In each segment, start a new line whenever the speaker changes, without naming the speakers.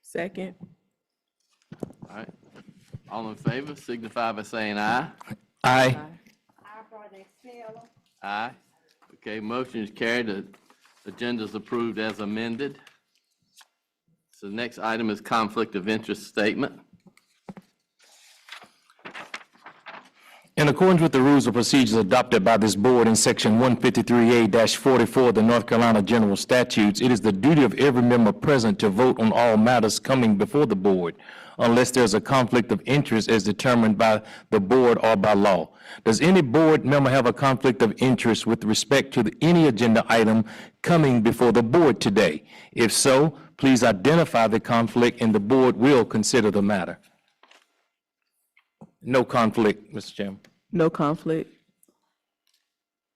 Second.
All right. All in favor signify by saying aye.
Aye.
Aye. Okay, motion is carried. The agenda is approved as amended. So the next item is conflict of interest statement.
In accordance with the rules of procedures adopted by this board in section 153A-44 of the North Carolina General Statutes, it is the duty of every member present to vote on all matters coming before the board, unless there's a conflict of interest as determined by the board or by law. Does any board member have a conflict of interest with respect to any agenda item coming before the board today? If so, please identify the conflict and the board will consider the matter. No conflict, Mr. Chairman.
No conflict.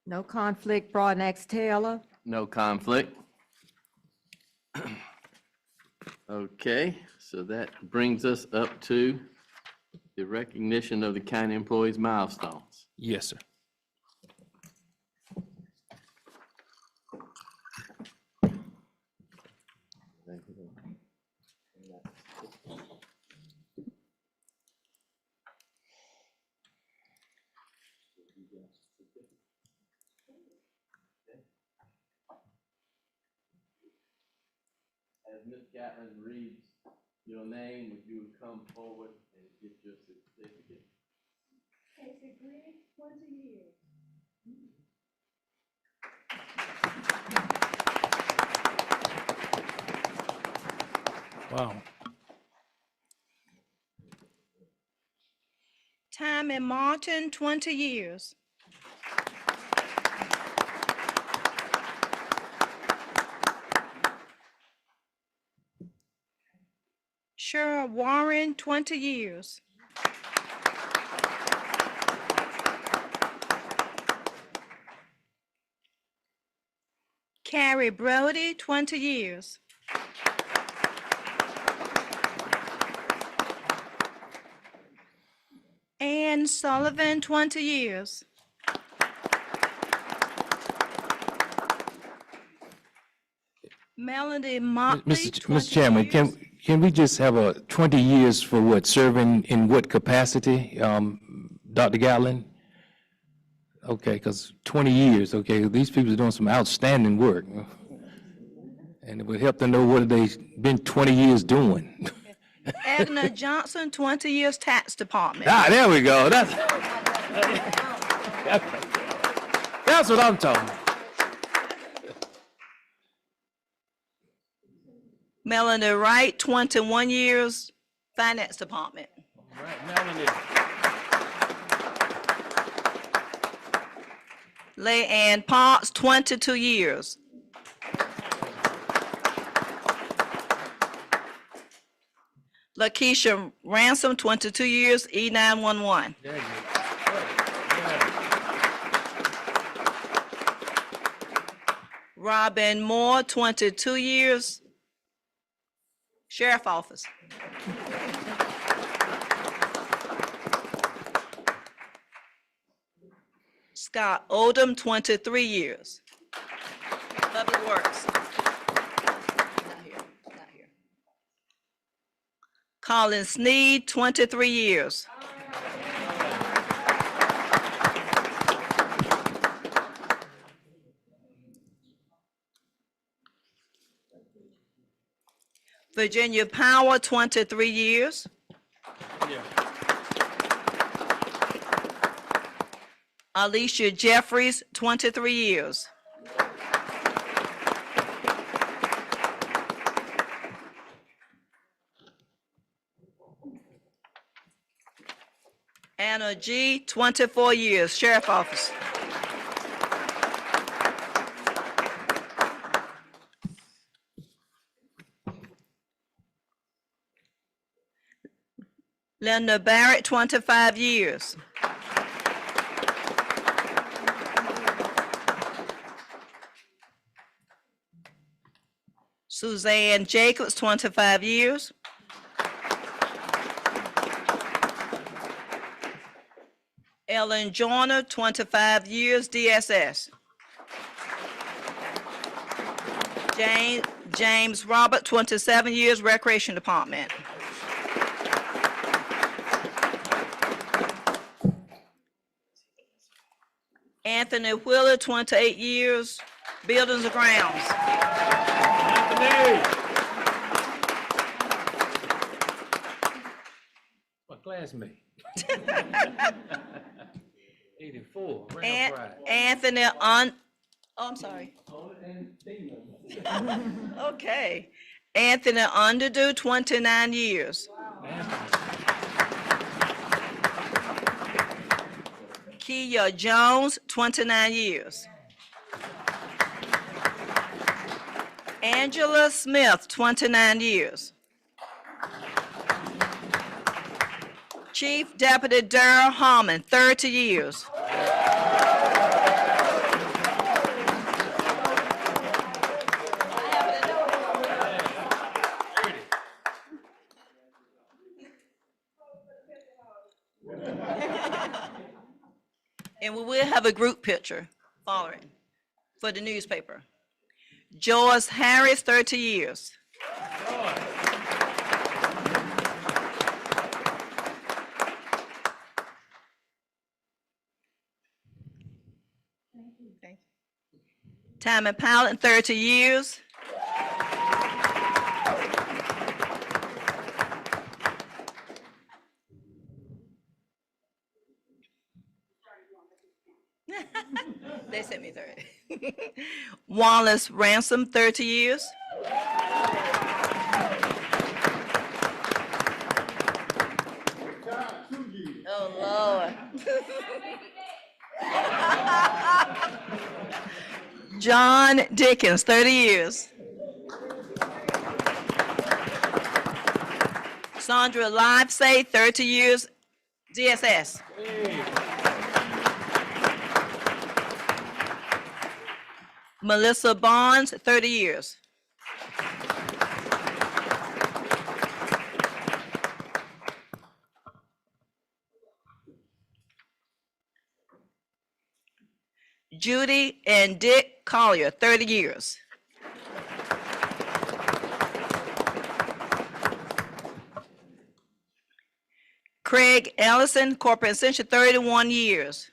No conflict, Broadnax Taylor.
No conflict. Okay, so that brings us up to the recognition of the county employees' milestones.
Yes, sir.
As Ms. Gatlin reads your name, would you come forward and get your certificate?
Casey Griggs, 20 years.
Wow.
Tammy Martin, 20 years. Cheryl Warren, 20 years. Carrie Brody, 20 years. Ann Sullivan, 20 years. Melody Motley, 20
Mr. Chairman,
years.
can we just have a 20 years for what, serving in what capacity, Dr. Gatlin? Okay, because 20 years, okay, these people are doing some outstanding work. And it would help to know what they've been 20 years doing.
Edna Johnson, 20 years tax department.
Ah, there we go. That's what I'm talking about.
Melanie Wright, 21 years finance department. Leigh Ann Parks, 22 years. Lakeisha Ransom, 22 years, E911. Robin Moore, 22 years, Sheriff Office. Scott Odom, 23 years, Public Works. Not here, not here. Colin Sneed, 23 years. Virginia Power, 23 years. Alicia Jeffries, 23 years. Anna G., 24 years, Sheriff Office. Linda Barrett, 25 years. Suzanne Jacobs, 25 years. Ellen Joyner, 25 years, DSS. James Robert, 27 years, Recreation Department. Anthony Wheeler, 28 years, Buildings and Grounds.
My classmate. 84,
Anthony I'm sorry. Okay. Anthony Underdew, 29 years. Kia Jones, 29 years. Angela Smith, 29 years. Chief Deputy Darrell Harmon, 30 years. And we will have a group picture following for the newspaper. Joyce Harris, 30 years. Okay. Tammy Powell, 30 years. They sent me 30. Wallace Ransom, 30 years. Oh, Lord. John Dickens, 30 years. Sandra Livesay, 30 years, DSS. Melissa Barnes, 30 years. Judy and Dick Collier, 30 years. Craig Ellison, Corporate Essential, 31 years.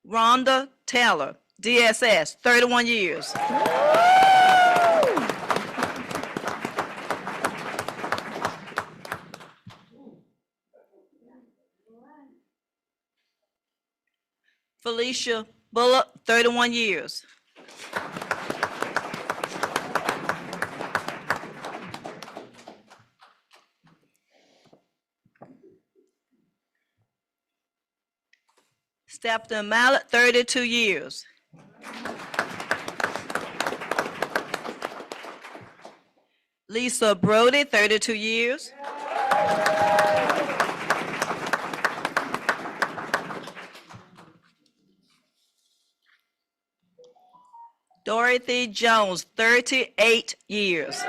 Rhonda Taylor, DSS, 31 years. Felicia Bullock, 31 years. Stephen Mallet, 32 years. Lisa Brody, 32 years. Dorothy Jones, 38 years.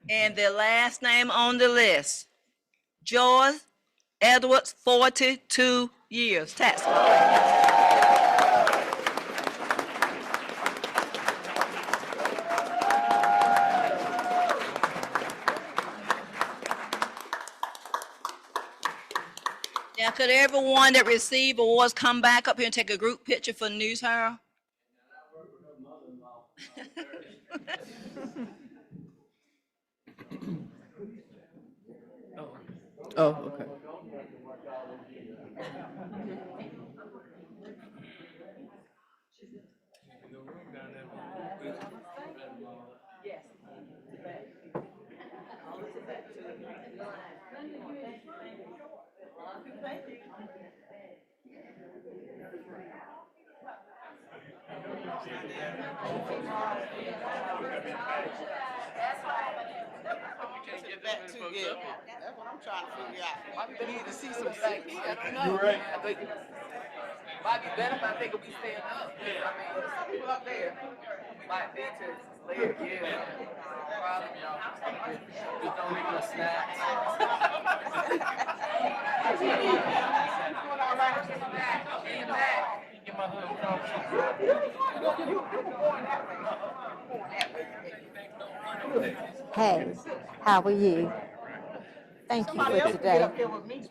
And the last name on the list, George Edwards, 42 years. Tax. Now, could everyone that received awards come back up here and take a group picture for News Herald?
Oh, okay.
That's what I'm trying to figure out. We need to see some things. You're right.
Might be better if I think we stand up. I mean, some people up there might need to lay it, yeah. Problem, y'all. Just don't leave no snacks.
Hey, how are you? Thank you for today.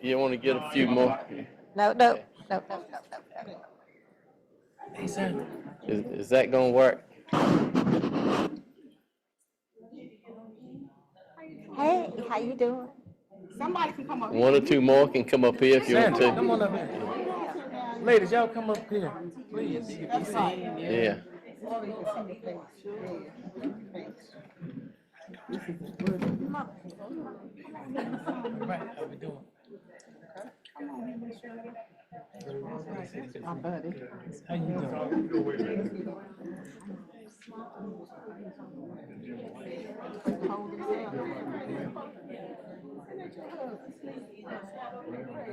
You want to get a few more?
No, no, no, no, no, no, no.
Is that gonna work?
Hey, how you doing?
Somebody can come up.
One or two more can come up here if you want
Sandy, come
to.
on up here. Ladies, y'all come up here, please.
Yeah.
Right, how we doing?
My buddy.
How you doing?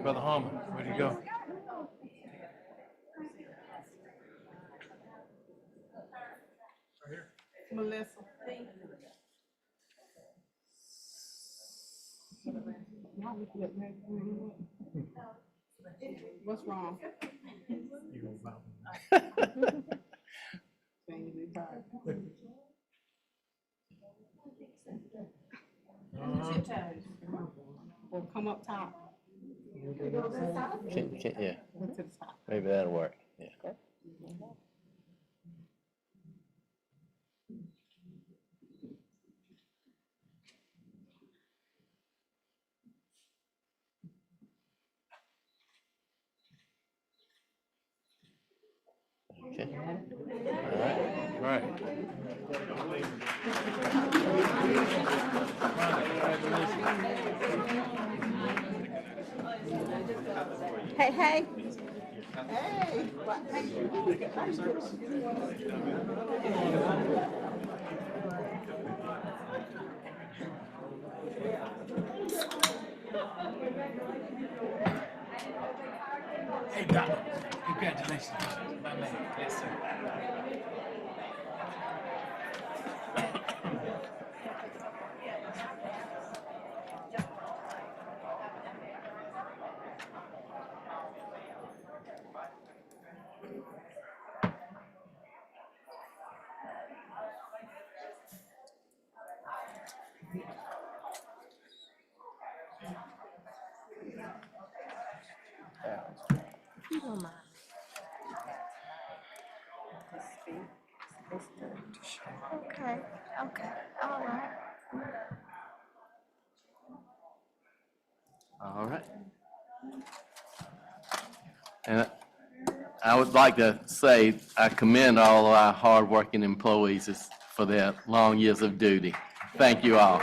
Brother Harmon, where'd you go?
Melissa. What's wrong? Well, come up top.
Yeah,
Go to the top.
maybe that'll work. Yeah. Okay. All right.
Right.
Hey, hey.
Hey.
Hey, Doctor, congratulations. My man, yes, sir.
You don't mind. Okay, okay, all right.
All right. And I would like to say I commend all of our hardworking employees for their long years of duty. Thank you all.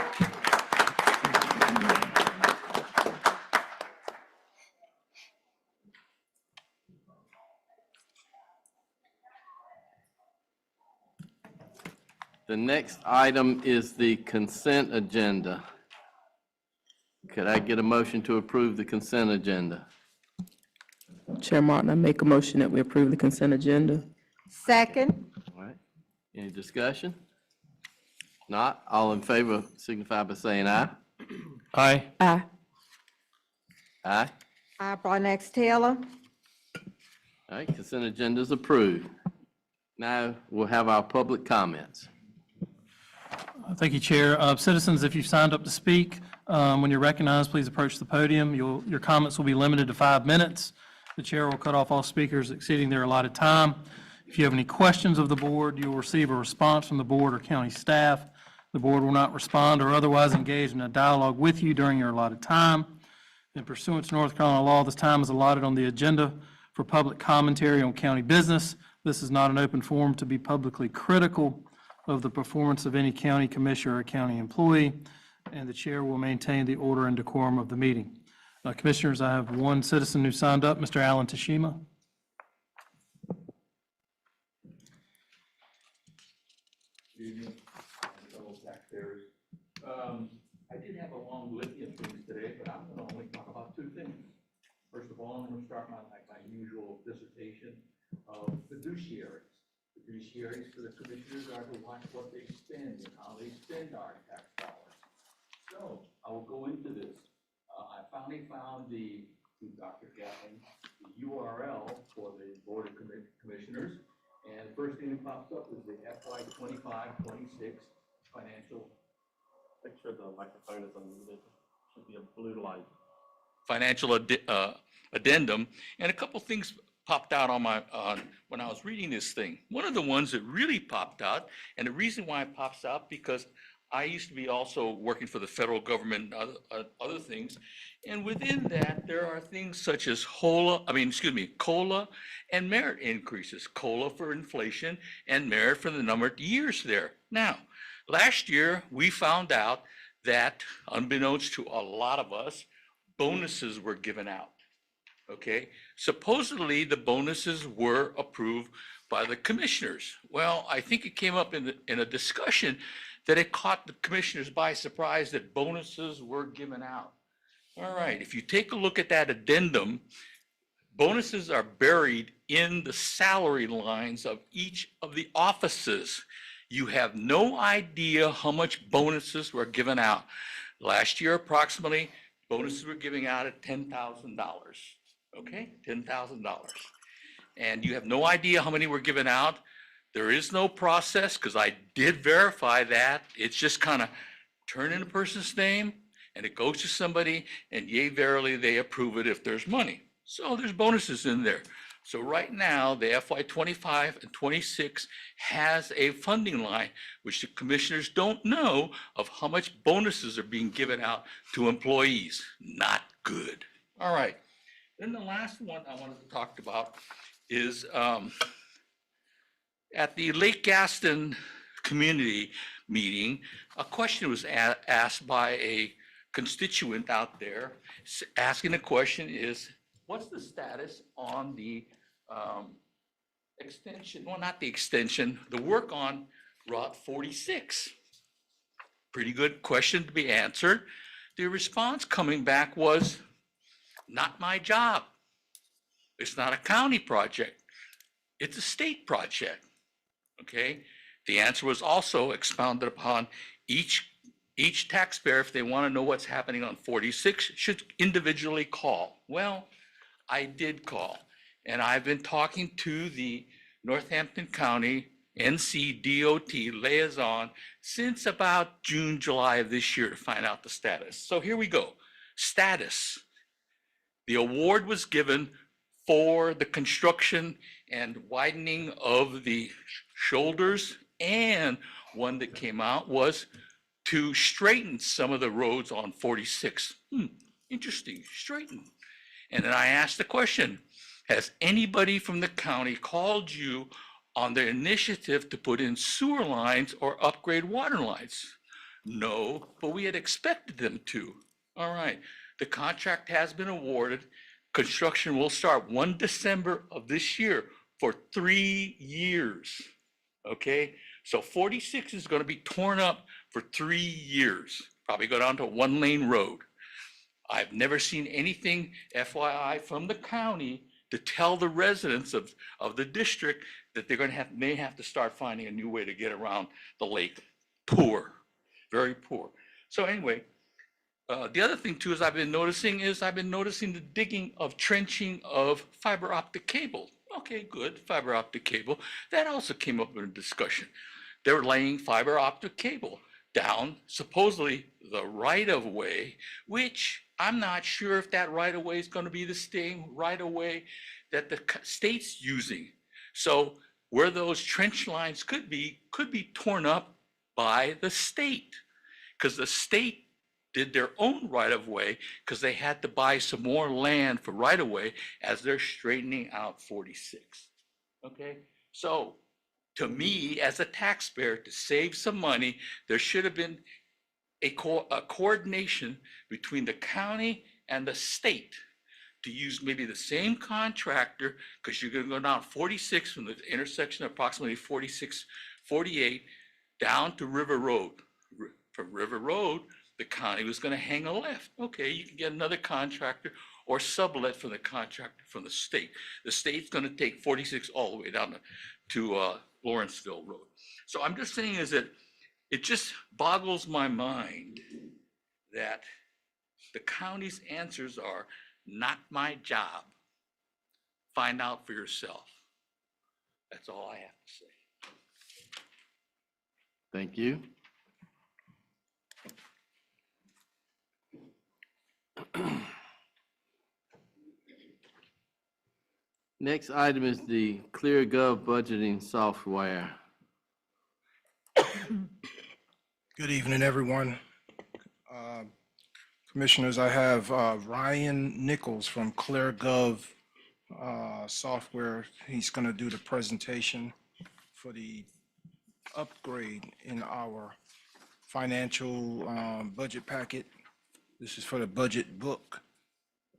The next item is the consent agenda. Could I get a motion to approve the consent agenda?
Chair Martin, I make a motion that we approve the consent agenda.
Second,
All right. Any discussion? Not, all in favor signify by saying aye.
Aye.
Aye.
Aye.
I, Barnex Taylor.
All right, consent agenda is approved. Now we'll have our public comments.
Thank you, Chair. Citizens, if you've signed up to speak, when you're recognized, please approach the podium. Your comments will be limited to 5 minutes. The Chair will cut off all speakers exceeding their allotted time. If you have any questions of the board, you will receive a response from the board or county staff. The board will not respond or otherwise engage in a dialogue with you during your allotted time. In pursuant to North Carolina law, this time is allotted on the agenda for public commentary on county business. This is not an open forum to be publicly critical of the performance of any county commissioner or county employee, and the chair will maintain the order and decorum of the meeting. Commissioners, I have one citizen who signed up, Mr. Alan Tashima.
Evening, fellow taxpayers. I did have a long litany of things today, but I'm going to only talk about 2 things. First of all, I'm gonna start my usual dissertation of fiduciaries. Fiduciaries for the commissioners are to watch what they spend and how they spend our tax dollars. So I will go into this. I finally found through Dr. Gatling, the URL for the Board of Commissioners. And the first thing that pops up is the FY 25-26 financial.
Make sure the microphone is unmuted. Should be a blue light.
Financial addendum, and a couple things popped out on when I was reading this thing. One of the ones that really popped out, and the reason why it pops out, because I used to be also working for the federal government and other things, and within that, there are things such as COLA and merit increases. COLA for inflation and merit for the number of years there. Now, last year, we found out that, unbeknownst to a lot of us, bonuses were given out, okay? Supposedly, the bonuses were approved by the commissioners. Well, I think it came up in a discussion that it caught the commissioners by surprise that bonuses were given out. All right, if you take a look at that addendum, bonuses are buried in the salary lines of each of the offices. You have no idea how much bonuses were given out. Last year, approximately, bonuses were giving out at $10,000, okay? $10,000. And you have no idea how many were given out. There is no process, because I did verify that. It's just kind of turn in a person's name, and it goes to somebody, and yea, verily, they approve it if there's money. So there's bonuses in there. So right now, the FY 25 and 26 has a funding line, which the commissioners don't know of how much bonuses are being given out to employees. Not good. All right. Then the last one I wanted to talk about is at the Lake Gaston community meeting, a question was asked by a constituent out there. Asking the question is, what's the status on the extension, well, not the extension, the work on Route 46? Pretty good question to be answered. The response coming back was, not my job. It's not a county project. It's a state project, okay? The answer was also expounded upon. Each taxpayer, if they want to know what's happening on 46, should individually call. Well, I did call, and I've been talking to the Northampton County NC DOT liaison since about June, July of this year to find out the status. So here we go. Status. The award was given for the construction and widening of the shoulders, and one that came out was to straighten some of the roads on 46. Interesting, straighten. And then I asked the question, has anybody from the county called you on their initiative to put in sewer lines or upgrade water lines? No, but we had expected them to. All right, the contract has been awarded. Construction will start 1 December of this year for 3 years, okay? So 46 is going to be torn up for 3 years, probably go down to a 1-lane road. I've never seen anything, FYI, from the county to tell the residents of the district that they're going to may have to start finding a new way to get around the lake. Poor, very poor. So anyway, the other thing too is I've been noticing the digging of trenching of fiber optic cable. Okay, good, fiber optic cable. That also came up in a discussion. They're laying fiber optic cable down supposedly the right of way, which I'm not sure if that right of way is going to be the same right of way that the state's using. So where those trench lines could be torn up by the state, because the state did their own right of way because they had to buy some more land for right of way as they're straightening out 46. Okay, so to me as a taxpayer, to save some money, there should have been a coordination between the county and the state to use maybe the same contractor, because you're going to go down 46 from the intersection of approximately 46, 48 down to River Road. From River Road, the county was going to hang a left. Okay, you can get another contractor, or sublet from the contractor from the state. The state's going to take 46 all the way down to Lawrenceville Road. So I'm just saying is that it just boggles my mind that the county's answers are not my job. Find out for yourself. That's all I have to say.
Thank you. Next item is the ClearGov budgeting software.
Good evening, everyone. Commissioners, I have Ryan Nichols from ClearGov Software. He's going to do the presentation for the upgrade in our financial budget packet. This is for the budget book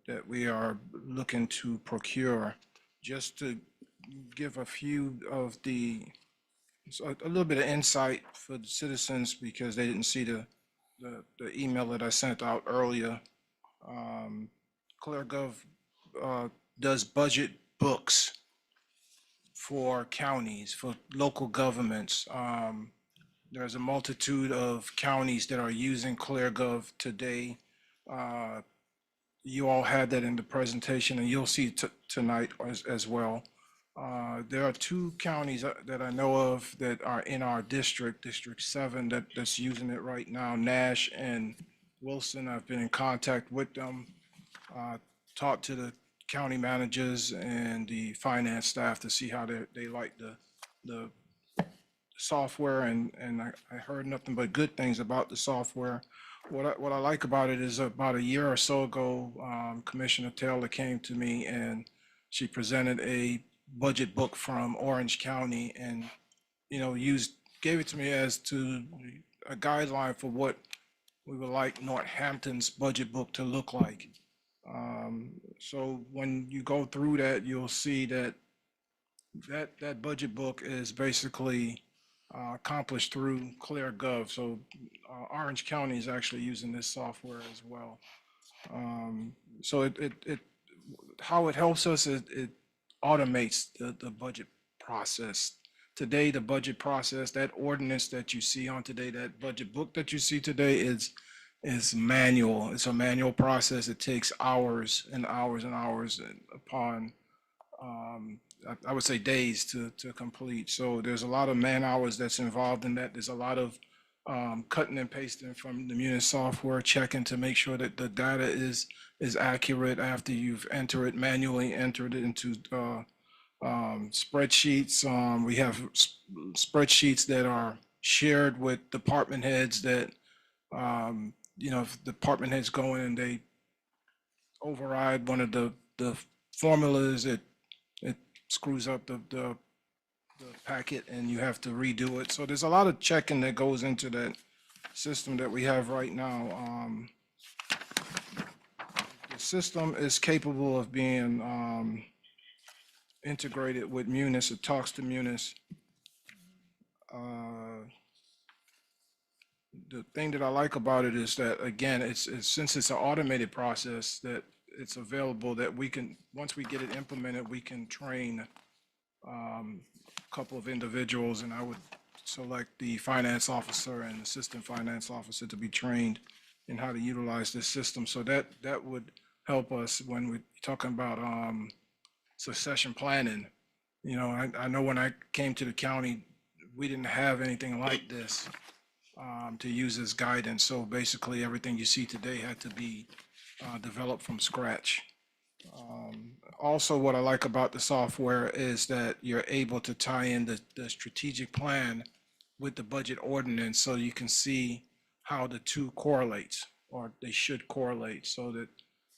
that we are looking to procure. Just to give a few of a little bit of insight for the citizens because they didn't see the email that I sent out earlier. ClearGov does budget books for counties, for local governments. There's a multitude of counties that are using ClearGov today. You all had that in the presentation, and you'll see tonight as well. There are two counties that I know of that are in our district, District 7, that's using it right now, Nash and Wilson. I've been in contact with them, talked to the county managers and the finance staff to see how they like the software, and I heard nothing but good things about the software. What I like about it is about a year or so ago, Commissioner Taylor came to me and she presented a budget book from Orange County and, gave it to me as to a guideline for what we would like Northampton's budget book to look like. So when you go through that, you'll see that budget book is basically accomplished through ClearGov. So Orange County is actually using this software as well. So how it helps us is it automates the budget process. Today, the budget process, that ordinance that you see on today, that budget book that you see today is manual. It's a manual process. It takes hours and hours and hours upon I would say days to complete. So there's a lot of man hours that's involved in that. There's a lot of cutting and pasting from the Munis software, checking to make sure that the data is accurate after you've manually entered it into spreadsheets. We have spreadsheets that are shared with department heads that, if department heads go in and they override one of the formulas, it screws up the packet and you have to redo it. So there's a lot of checking that goes into that system that we have right now. The system is capable of being integrated with Munis. It talks to Munis. The thing that I like about it is that, again, it's since it's an automated process, that it's available that we can, once we get it implemented, we can train a couple of individuals, and I would select the finance officer and assistant finance officer to be trained in how to utilize this system. So that would help us when we're talking about succession planning. I know when I came to the county, we didn't have anything like this to use as guidance. So basically everything you see today had to be developed from scratch. Also, what I like about the software is that you're able to tie in the strategic plan with the budget ordinance, so you can see how the two correlates, or they should correlate, so that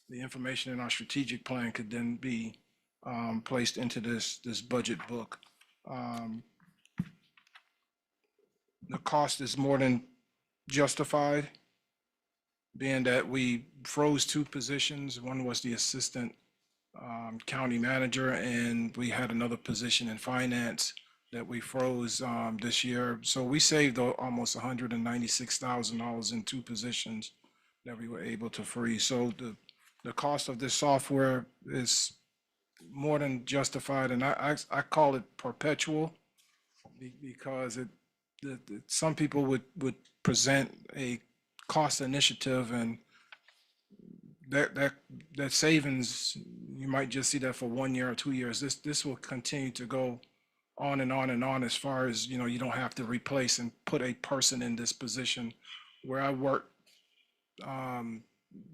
the information in our strategic plan could then be placed into this budget book. The cost is more than justified, being that we froze two positions. One was the assistant county manager, and we had another position in finance that we froze this year. So we saved almost $196,000 in two positions that we were able to freeze. So the cost of this software is more than justified, and I call it perpetual because some people would present a cost initiative, and that savings, you might just see that for 1 year or 2 years. This will continue to go on and on and on, as far as, you know, you don't have to replace and put a person in this position. Where I worked,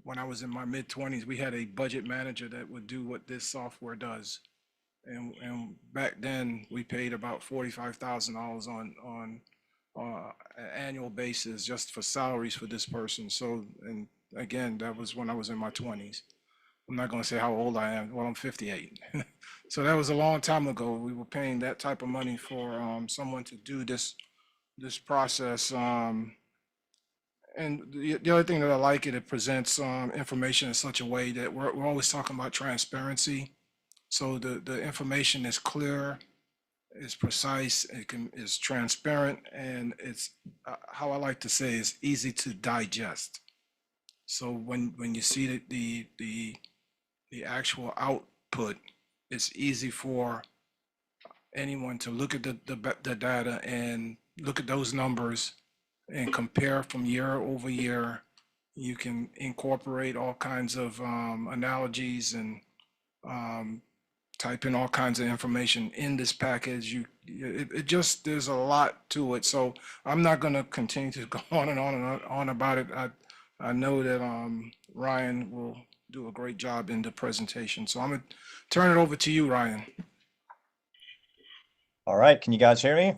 when I was in my mid-20s, we had a budget manager that would do what this software does. And back then, we paid about $45,000 on an annual basis just for salaries for this person. So, and again, that was when I was in my 20s. I'm not going to say how old I am. Well, I'm 58. So that was a long time ago. We were paying that type of money for someone to do this process. And the other thing that I like, it presents information in such a way that we're always talking about transparency. So the information is clear, is precise, is transparent, and it's how I like to say is easy to digest. So when you see the actual output, it's easy for anyone to look at the data and look at those numbers and compare from year over year. You can incorporate all kinds of analogies and type in all kinds of information in this package. It just, there's a lot to it. So I'm not going to continue to go on and on and on about it. I know that Ryan will do a great job in the presentation. So I'm going to turn it over to you, Ryan.
All right, can you guys hear me?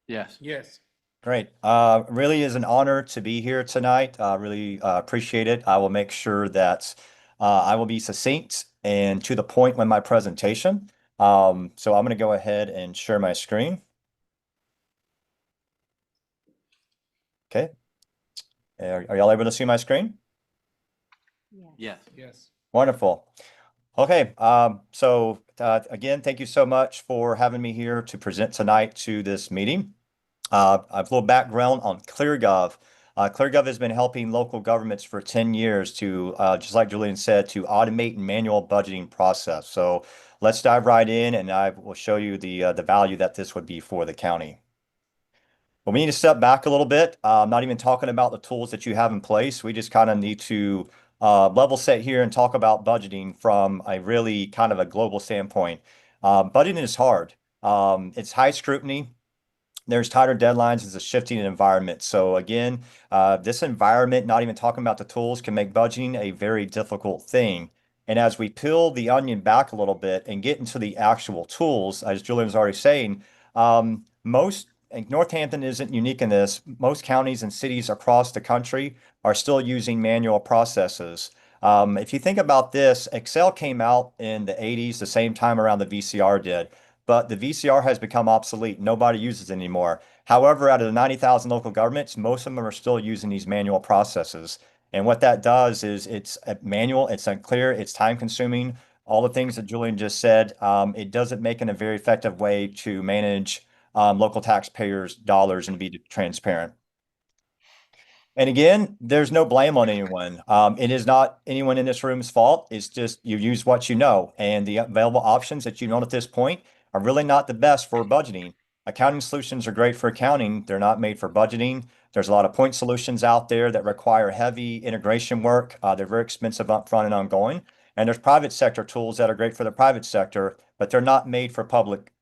Yes.
Yes.
Great. Really is an honor to be here tonight. Really appreciate it. I will make sure that I will be succinct and to the point with my presentation. So I'm going to go ahead and share my screen. Okay. Are y'all able to see my screen?
Yes.
Yes.
Wonderful. Okay, again, thank you so much for having me here to present tonight to this meeting. I have a little background on ClearGov. ClearGov has been helping local governments for 10 years to, just like Julian said, to automate manual budgeting process. So let's dive right in, and I will show you the value that this would be for the county. But we need to step back a little bit. I'm not even talking about the tools that you have in place. We just kind of need to level set here and talk about budgeting from a really kind of a global standpoint. Budgeting is hard. It's high scrutiny. There's tighter deadlines. It's a shifting environment. So again, this environment, not even talking about the tools, can make budgeting a very difficult thing. And as we peel the onion back a little bit and get into the actual tools, as Julian was already saying, and Northampton isn't unique in this. Most counties and cities across the country are still using manual processes. If you think about this, Excel came out in the 80s, the same time around the VCR did, but the VCR has become obsolete. Nobody uses it anymore. However, out of the 90,000 local governments, most of them are still using these manual processes. And what that does is it's manual, it's unclear, it's time consuming, all the things that Julian just said. It doesn't make it a very effective way to manage local taxpayers' dollars and be transparent. And again, there's no blame on anyone. It is not anyone in this room's fault. It's just you use what you know, and the available options that you know at this point are really not the best for budgeting. Accounting solutions are great for accounting. They're not made for budgeting. There's a lot of point solutions out there that require heavy integration work. They're very expensive upfront and ongoing. And there's private sector tools that are great for the private sector, but they're not made for public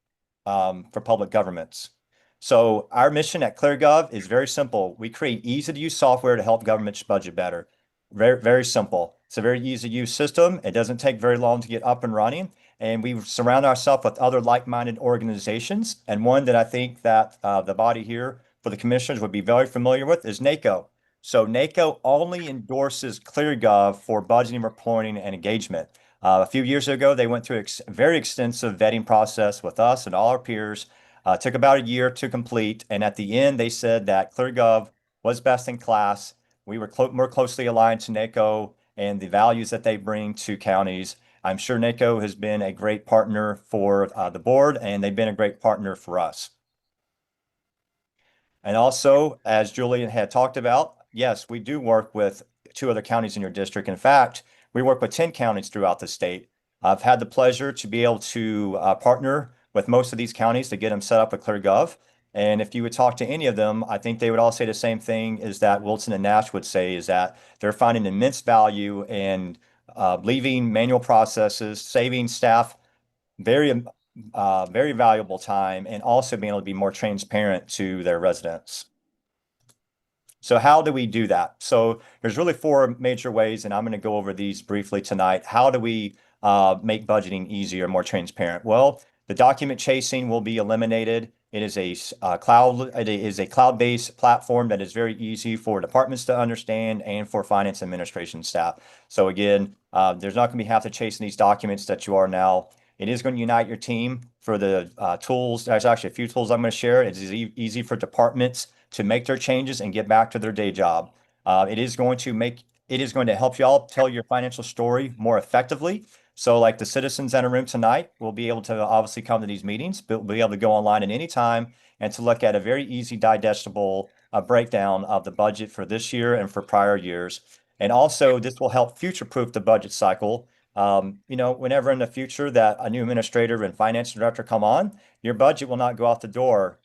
governments. So our mission at ClearGov is very simple. We create easy-to-use software to help governments budget better. Very, very simple. It's a very easy-to-use system. It doesn't take very long to get up and running. And we surround ourselves with other like-minded organizations. And one that I think that the body here for the commissioners would be very familiar with is NACO. So NACO only endorses ClearGov for budgeting, reporting, and engagement. A few years ago, they went through a very extensive vetting process with us and all our peers. Took about a year to complete. And at the end, they said that ClearGov was best in class. We were more closely aligned to NACO and the values that they bring to counties. I'm sure NACO has been a great partner for the board, and they've been a great partner for us. And also, as Julian had talked about, yes, we do work with two other counties in your district. In fact, we work with 10 counties throughout the state. I've had the pleasure to be able to partner with most of these counties to get them set up with ClearGov. And if you would talk to any of them, I think they would all say the same thing as that Wilson and Nash would say, is that they're finding immense value in leaving manual processes, saving staff very valuable time, and also being able to be more transparent to their residents. So how do we do that? So there's really four major ways, and I'm going to go over these briefly tonight. How do we make budgeting easier, more transparent? Well, the document chasing will be eliminated. It is a cloud-based platform that is very easy for departments to understand and for finance administration staff. So again, there's not going to be half the chasing these documents that you are now. It is going to unite your team for the tools. There's actually a few tools I'm going to share. It's easy for departments to make their changes and get back to their day job. It is going to help y'all tell your financial story more effectively. So like the citizens in a room tonight will be able to obviously come to these meetings, but will be able to go online at any time and to look at a very easy digestible breakdown of the budget for this year and for prior years. And also this will help future-proof the budget cycle. Whenever in the future that a new administrator and finance director come on, your budget will not go out the door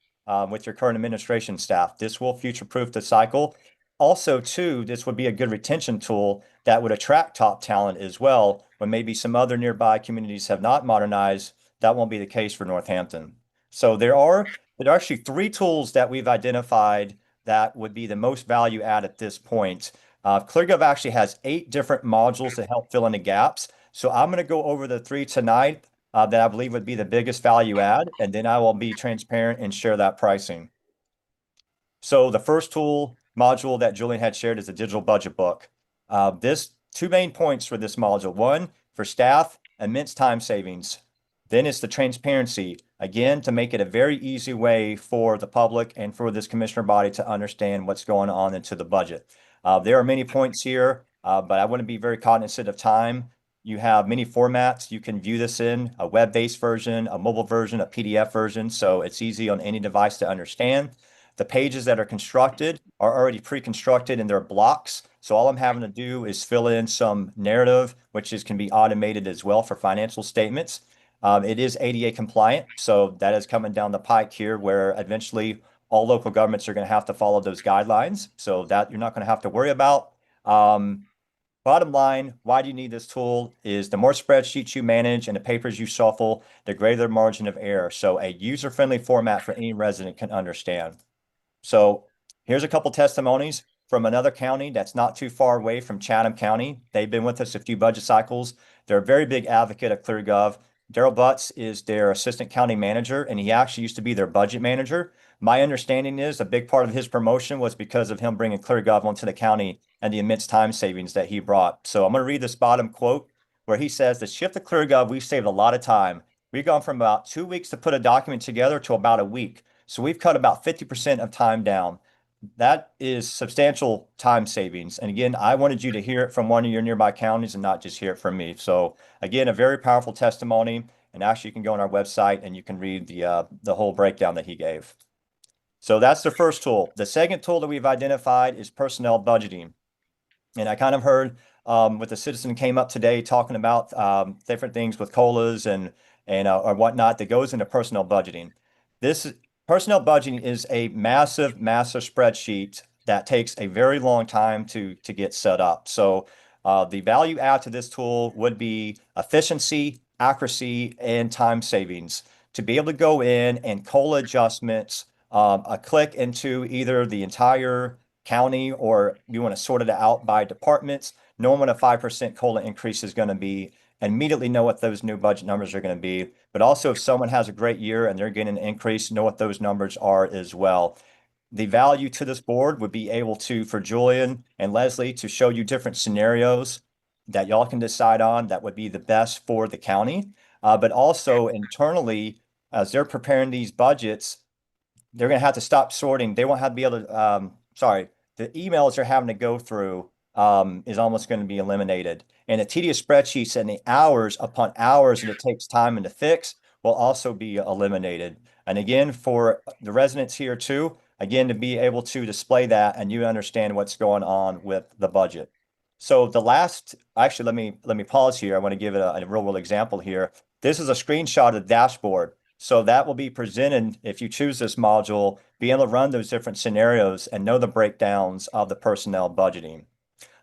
with your current administration staff. This will future-proof the cycle. Also, too, this would be a good retention tool that would attract top talent as well. When maybe some other nearby communities have not modernized, that won't be the case for Northampton. So there are actually three tools that we've identified that would be the most value add at this point. ClearGov actually has 8 different modules to help fill in the gaps. So I'm going to go over the 3 tonight that I believe would be the biggest value add, and then I will be transparent and share that pricing. So the first tool module that Julian had shared is the digital budget book. This 2 main points for this module. One, for staff, immense time savings. Then it's the transparency, again, to make it a very easy way for the public and for this commissioner body to understand what's going on into the budget. There are many points here, but I want to be very cognizant of time. You have many formats you can view this in: a web-based version, a mobile version, a PDF version, so it's easy on any device to understand. The pages that are constructed are already pre-constructed in their blocks. So all I'm having to do is fill in some narrative, which can be automated as well for financial statements. It is ADA compliant. So that is coming down the pike here, where eventually all local governments are going to have to follow those guidelines. So that you're not going to have to worry about. Bottom line, why do you need this tool is the more spreadsheets you manage and the papers you shuffle, the greater the margin of error. So a user-friendly format for any resident can understand. So here's a couple testimonies from another county that's not too far away from Chatham County. They've been with us a few budget cycles. They're a very big advocate of ClearGov. Daryl Butts is their assistant county manager, and he actually used to be their budget manager. My understanding is a big part of his promotion was because of him bringing ClearGov onto the county and the immense time savings that he brought. So I'm going to read this bottom quote where he says, "The shift to ClearGov, we've saved a lot of time. We've gone from about 2 weeks to put a document together to about a week. So we've cut about 50% of time down." That is substantial time savings. And again, I wanted you to hear it from one of your nearby counties and not just hear it from me. So again, a very powerful testimony. And actually you can go on our website and you can read the whole breakdown that he gave. So that's the first tool. The second tool that we've identified is personnel budgeting. And I kind of heard with the citizen came up today talking about different things with COLAs and or whatnot that goes into personnel budgeting. Personnel budgeting is a massive spreadsheet that takes a very long time to get set up. So the value add to this tool would be efficiency, accuracy, and time savings. To be able to go in and COLA adjustments, a click into either the entire county or you want to sort it out by departments, knowing what a 5% COLA increase is going to be, and immediately know what those new budget numbers are going to be. But also if someone has a great year and they're getting an increase, know what those numbers are as well. The value to this board would be able to, for Julian and Leslie, to show you different scenarios that y'all can decide on that would be the best for the county. But also internally, as they're preparing these budgets, they're going to have to stop sorting. They won't have to be able to, the emails they're having to go through is almost going to be eliminated. And the tedious spreadsheets and the hours upon hours that it takes time to fix will also be eliminated. And again, for the residents here too, again, to be able to display that and you understand what's going on with the budget. So the last, actually, let me pause here. I want to give it a real world example here. This is a screenshot of the dashboard. So that will be presented if you choose this module, be able to run those different scenarios and know the breakdowns of the personnel budgeting.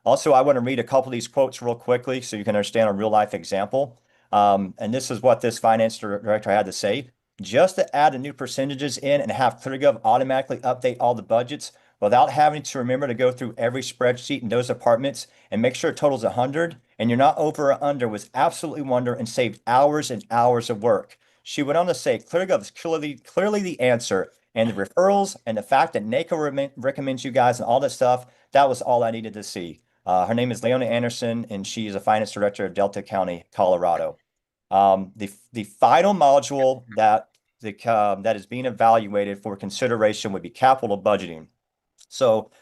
Also, I want to read a couple of these quotes real quickly so you can understand a real life example. And this is what this finance director had to say. Just to add the new percentages in and have ClearGov automatically update all the budgets without having to remember to go through every spreadsheet in those departments and make sure it totals 100 and you're not over or under was absolutely wonder and saved hours and hours of work. She went on to say ClearGov is clearly the answer, and the referrals and the fact that NACO recommends you guys and all that stuff, that was all I needed to see. Her name is Leona Anderson, and she is a finance director of Delta County, Colorado. The final module that is being evaluated for consideration would be capital budgeting. So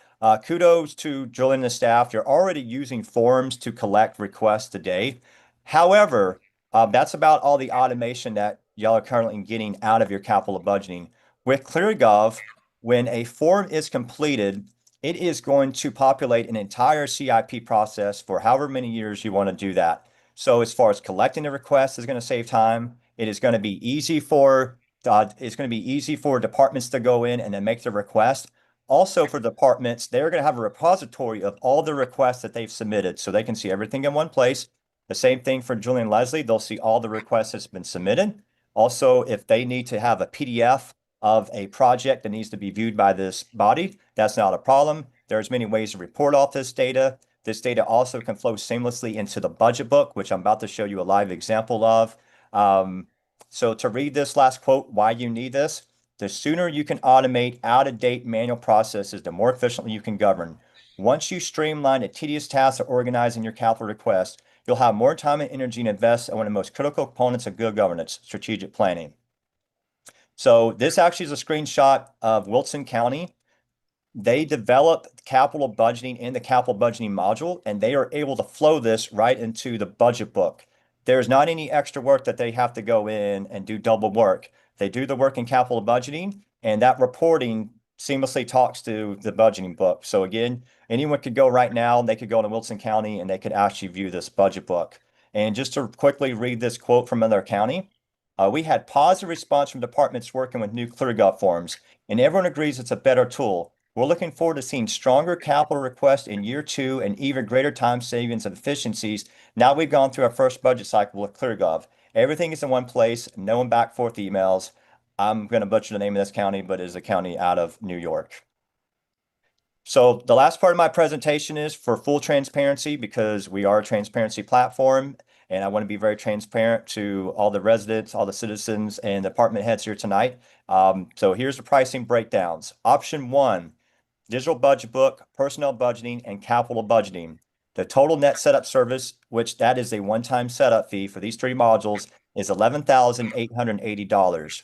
kudos to Julie and the staff. You're already using forms to collect requests today. However, that's about all the automation that y'all are currently getting out of your capital budgeting. With ClearGov, when a form is completed, it is going to populate an entire CIP process for however many years you want to do that. So as far as collecting the request is going to save time. It is going to be easy for departments to go in and then make the request. Also for departments, they're going to have a repository of all the requests that they've submitted so they can see everything in one place. The same thing for Julie and Leslie. They'll see all the requests that's been submitted. Also, if they need to have a PDF of a project that needs to be viewed by this body, that's not a problem. There's many ways to report off this data. This data also can flow seamlessly into the budget book, which I'm about to show you a live example of. So to read this last quote, why you need this, the sooner you can automate out-of-date manual processes, the more efficiently you can govern. Once you streamline the tedious tasks of organizing your capital request, you'll have more time and energy to invest in one of the most critical components of good governance, strategic planning. So this actually is a screenshot of Wilson County. They developed capital budgeting in the capital budgeting module, and they are able to flow this right into the budget book. There's not any extra work that they have to go in and do double work. They do the work in capital budgeting, and that reporting seamlessly talks to the budgeting book. So again, anyone could go right now, they could go to Wilson County and they could actually view this budget book. And just to quickly read this quote from another county, we had positive response from departments working with new ClearGov forms, and everyone agrees it's a better tool. We're looking forward to seeing stronger capital requests in year 2 and even greater time savings and efficiencies. Now we've gone through our first budget cycle with ClearGov. Everything is in one place, no back and forth emails. I'm going to butcher the name of this county, but it is a county out of New York. So the last part of my presentation is for full transparency, because we are a transparency platform, and I want to be very transparent to all the residents, all the citizens, and department heads here tonight. So here's the pricing breakdowns. Option 1, digital budget book, personnel budgeting, and capital budgeting. The total net setup service, which that is a one-time setup fee for these 3 modules, is $11,880.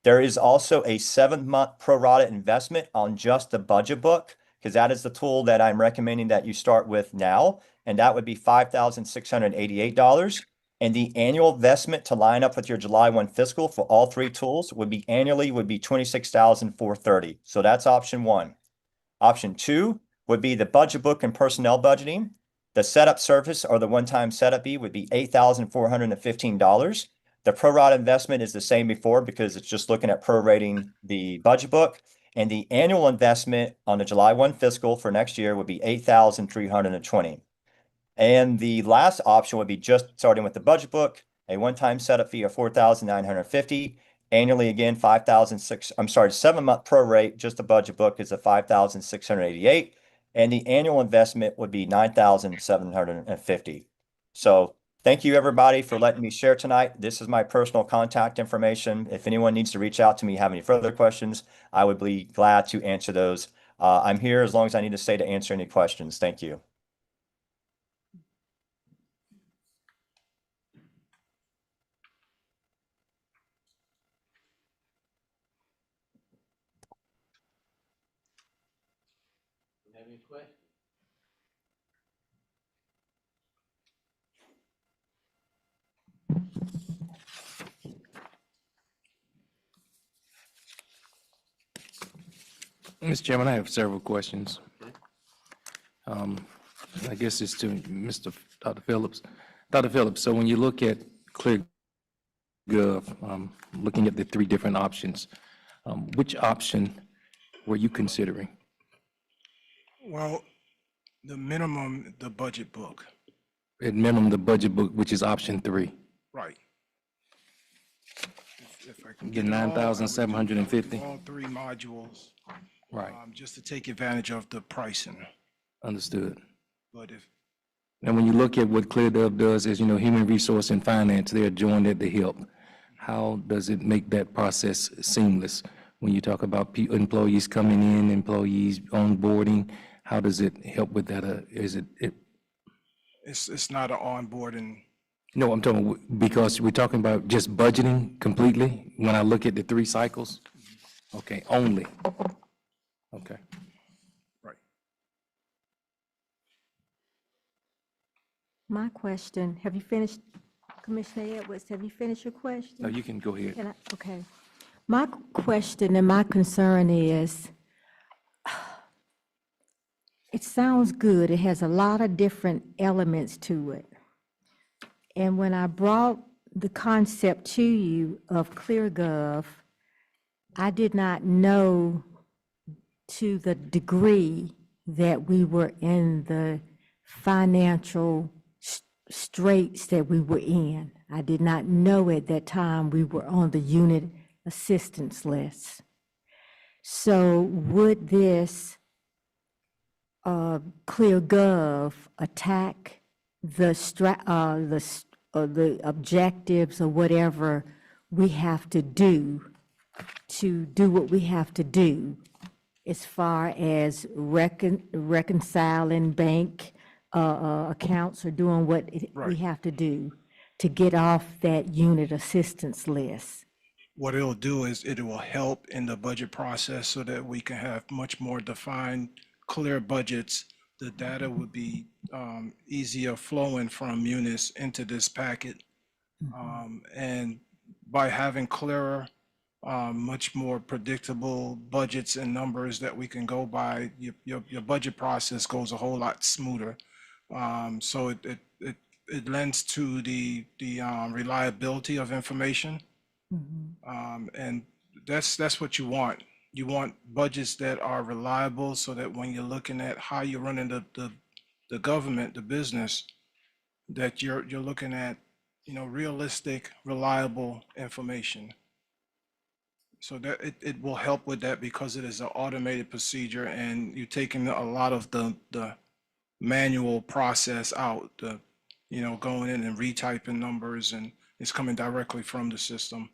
There is also a 7-month pro rata investment on just the budget book, because that is the tool that I'm recommending that you start with now, and that would be $5,688. And the annual investment to line up with your July 1 fiscal for all 3 tools would be $26,430. So that's option 1. Option 2 would be the budget book and personnel budgeting. The setup service or the one-time setup fee would be $8,415. The pro rata investment is the same before because it's just looking at prorating the budget book. And the annual investment on the July 1 fiscal for next year would be $8,320. And the last option would be just starting with the budget book, a one-time setup fee of $4,950. Annually, again, 7-month prorate, just the budget book is a $5,688. And the annual investment would be $9,750. So thank you, everybody, for letting me share tonight. This is my personal contact information. If anyone needs to reach out to me, have any further questions, I would be glad to answer those. I'm here as long as I need to stay to answer any questions. Thank you.
Have any questions?
Mr. Chairman, I have several questions. I guess it's to Mr. Dr. Phillips. Dr. Phillips, so when you look at ClearGov, looking at the three different options, which option were you considering?
Well, the minimum, the budget book,
At minimum, the budget book, which is option 3.
right. If I can
Get
get it all, I would do
9,750.
All three modules,
Right,
just to take advantage of the pricing.
understood.
But if,
And when you look at what ClearGov does, as you know, human resource and finance, they're joined at the hip. How does it make that process seamless? When you talk about employees coming in, employees onboarding, how does it help with that? Is it,
it's not an onboarding,
no, I'm talking, because we're talking about just budgeting completely, when I look at the 3 cycles? Okay, only. Okay.
right.
My question, have you finished, Commissioner Edwards, have you finished your question?
No, you can go ahead.
Can I, okay. My question and my concern is, it sounds good. It has a lot of different elements to it. And when I brought the concept to you of ClearGov, I did not know to the degree that we were in the financial straits that we were in. I did not know at that time we were on the unit assistance list. So would this ClearGov attack the objectives or whatever we have to do what we have to do as far as reconciling bank accounts or doing what we
Right.
have to do to get off that unit assistance list?
What it'll do is it will help in the budget process so that we can have much more defined, clear budgets. The data would be easier flowing from Munis into this packet. And by having clearer, much more predictable budgets and numbers that we can go by, your budget process goes a whole lot smoother. So it lends to the reliability of information. And that's what you want. You want budgets that are reliable so that when you're looking at how you're running the government, the business, that you're looking at, realistic, reliable information. So that it will help with that because it is an automated procedure and you're taking a lot of the manual process out, going in and retyping numbers, and it's coming directly from the system.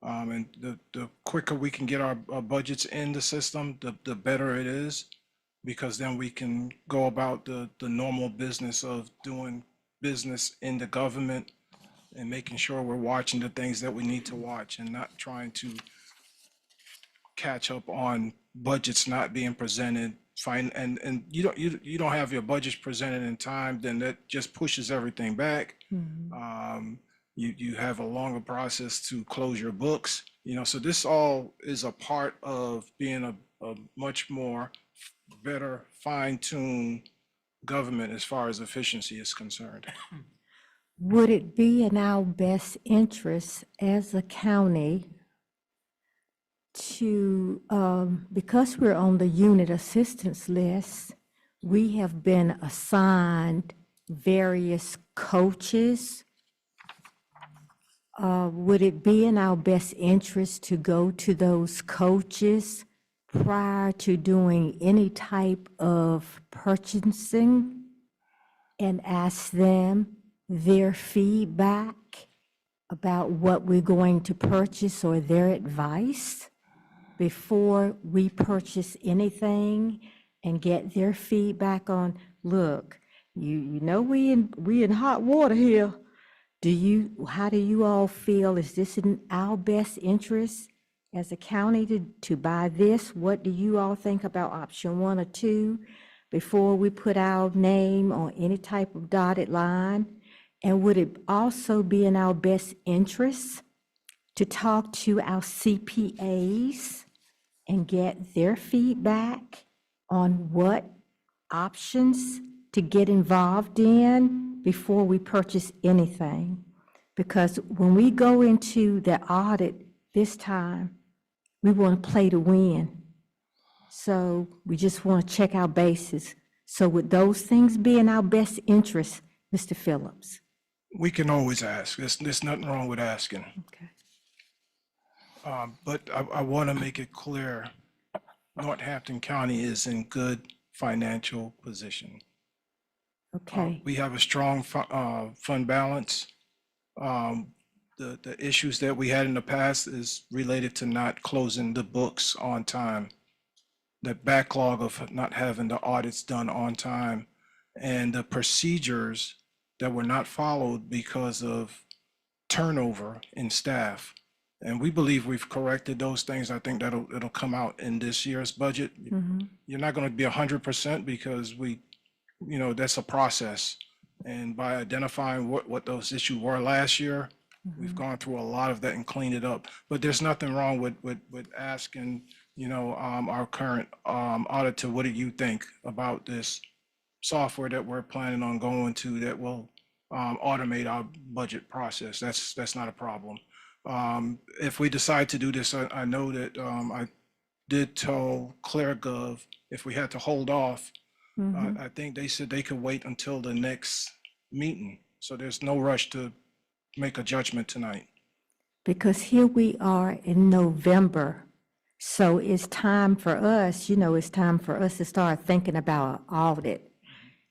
And the quicker we can get our budgets in the system, the better it is, because then we can go about the normal business of doing business in the government and making sure we're watching the things that we need to watch and not trying to catch up on budgets not being presented. Fine, and you don't have your budgets presented in time, then that just pushes everything back. You have a longer process to close your books, so this all is a part of being a much more better fine-tuned government as far as efficiency is concerned.
Would it be in our best interest as a county to, because we're on the unit assistance list, we have been assigned various coaches? Would it be in our best interest to go to those coaches prior to doing any type of purchasing and ask them their feedback about what we're going to purchase or their advice before we purchase anything, and get their feedback on, look, you know we in hot water here. How do you all feel? Is this in our best interest as a county to buy this? What do you all think about option 1 or 2 before we put our name on any type of dotted line? And would it also be in our best interest to talk to our CPAs and get their feedback on what options to get involved in before we purchase anything. Because when we go into the audit this time, we want to play to win. So we just want to check our bases. So with those things be in our best interest, Mr. Phillips.
We can always ask. There's nothing wrong with asking.
Okay.
But I want to make it clear, Northampton County is in good financial position.
Okay.
We have a strong fund balance. The issues that we had in the past is related to not closing the books on time. The backlog of not having the audits done on time and the procedures that were not followed because of turnover in staff. And we believe we've corrected those things. I think it'll come out in this year's budget. You're not going to be 100% because that's a process. And by identifying what those issues were last year, we've gone through a lot of that and cleaned it up. But there's nothing wrong with asking, our current auditor, what do you think about this software that we're planning on going to that will automate our budget process? That's not a problem. If we decide to do this, I know that I did tell ClearGov if we had to hold off, I think they said they could wait until the next meeting. So there's no rush to make a judgment tonight.
Because here we are in November. So it's time for us, it's time for us to start thinking about audit.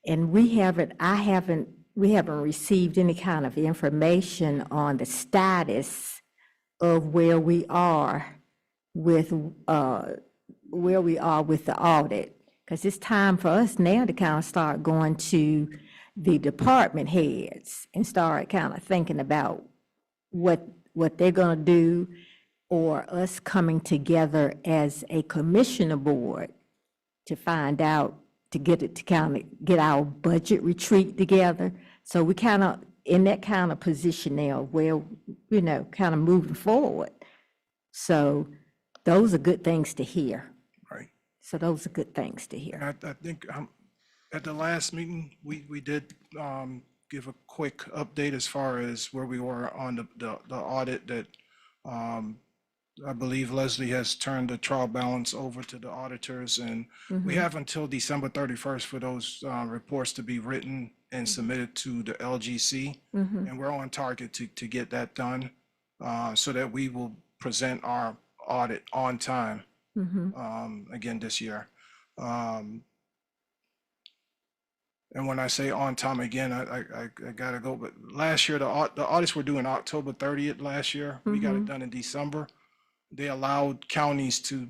And we haven't received any kind of information on the status of where we are with the audit. Because it's time for us now to kind of start going to the department heads and start kind of thinking about what they're going to do, or us coming together as a commissioner board to find out, to get our budget retreat together. So we kind of in that kind of position now where, kind of moving forward. So those are good things to hear.
Right.
So those are good things to hear.
I think at the last meeting, we did give a quick update as far as where we were on the audit that I believe Leslie has turned the trial balance over to the auditors, and we have until December 31st for those reports to be written and submitted to the LGC. And we're on target to get that done so that we will present our audit on time again this year. And when I say on time again, I gotta go, but last year, the audits were due in October 30th last year. We got it done in December. They allowed counties to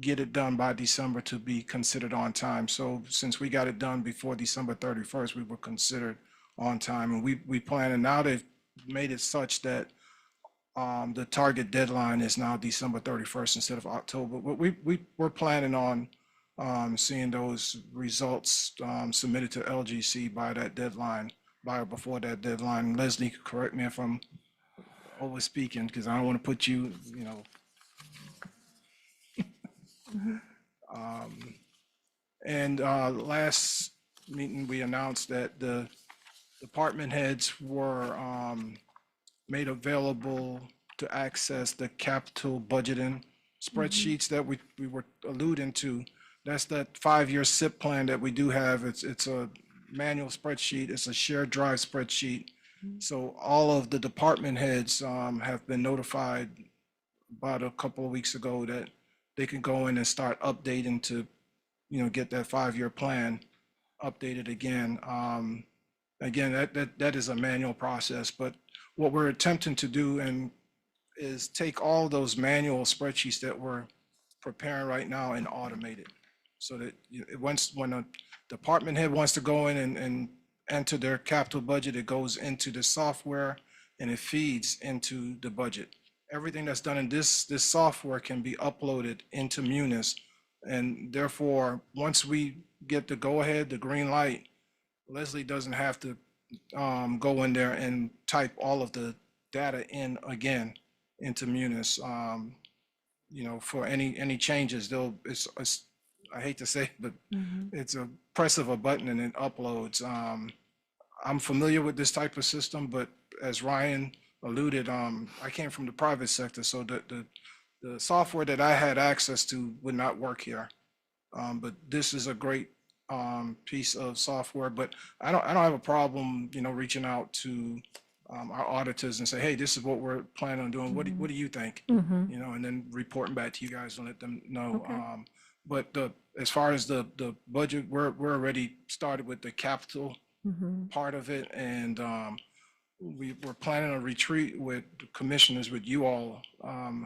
get it done by December to be considered on time. So since we got it done before December 31st, we were considered on time. And we plan, and now they've made it such that the target deadline is now December 31st instead of October. But we're planning on seeing those results submitted to LGC by that deadline, by or before that deadline. Leslie, correct me if I'm over speaking, because I don't want to put you, And last meeting, we announced that the department heads were made available to access the capital budgeting spreadsheets that we were alluding to. That's that 5-year SIP plan that we do have. It's a manual spreadsheet. It's a shared drive spreadsheet. So all of the department heads have been notified about a couple of weeks ago that they can go in and start updating to, get that 5-year plan updated again. Again, that is a manual process, but what we're attempting to do is take all those manual spreadsheets that we're preparing right now and automate it. So that when a department head wants to go in and enter their capital budget, it goes into the software and it feeds into the budget. Everything that's done in this software can be uploaded into Munis. And therefore, once we get the go-ahead, the green light, Leslie doesn't have to go in there and type all of the data in again into Munis. For any changes, it's I hate to say it, but it's a press of a button and it uploads. I'm familiar with this type of system, but as Ryan alluded, I came from the private sector, so the software that I had access to would not work here. But this is a great piece of software, but I don't have a problem, reaching out to our auditors and say, hey, this is what we're planning on doing. What do you think? And then reporting back to you guys and let them know. But as far as the budget, we're already started with the capital part of it, and we're planning a retreat with the commissioners, with you all.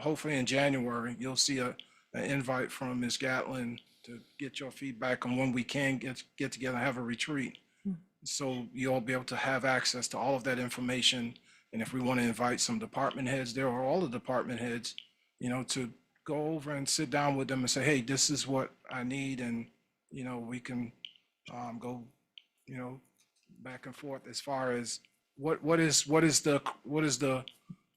Hopefully in January, you'll see an invite from Ms. Gatlin to get your feedback on when we can get together and have a retreat. So you'll be able to have access to all of that information. And if we want to invite some department heads there, or all the department heads, to go over and sit down with them and say, hey, this is what I need. And, we can go, back and forth as far as what is the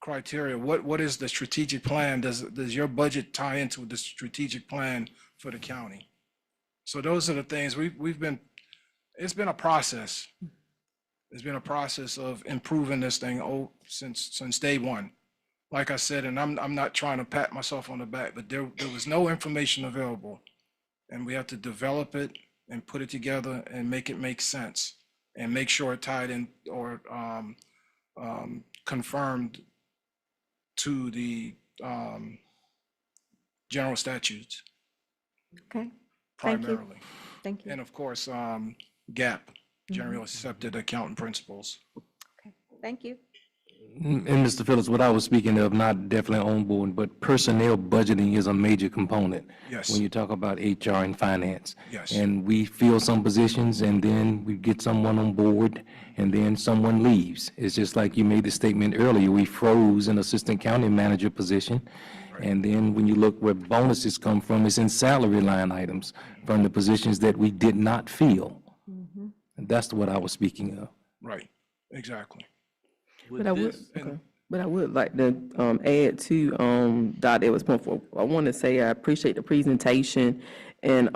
criteria? What is the strategic plan? Does your budget tie into the strategic plan for the county? So those are the things it's been a process. It's been a process of improving this thing since day one. Like I said, and I'm not trying to pat myself on the back, but there was no information available, and we have to develop it and put it together and make it make sense and make sure it tied in or confirmed to the general statutes
Okay, thank you.
primarily.
Thank you.
And of course, GAP, Generally Accepted Accounting Principles.
Thank you.
And Mr. Phillips, what I was speaking of, not definitely on board, but personnel budgeting is a major component.
Yes.
When you talk about HR and finance.
Yes.
And we fill some positions, and then we get someone on board, and then someone leaves. It's just like you made the statement earlier, we froze an assistant county manager position. And then when you look where bonuses come from, it's in salary line items from the positions that we did not fill. And that's what I was speaking of.
Right, exactly.
But I would like to add to Dr. Edwards' point. I want to say I appreciate the presentation, and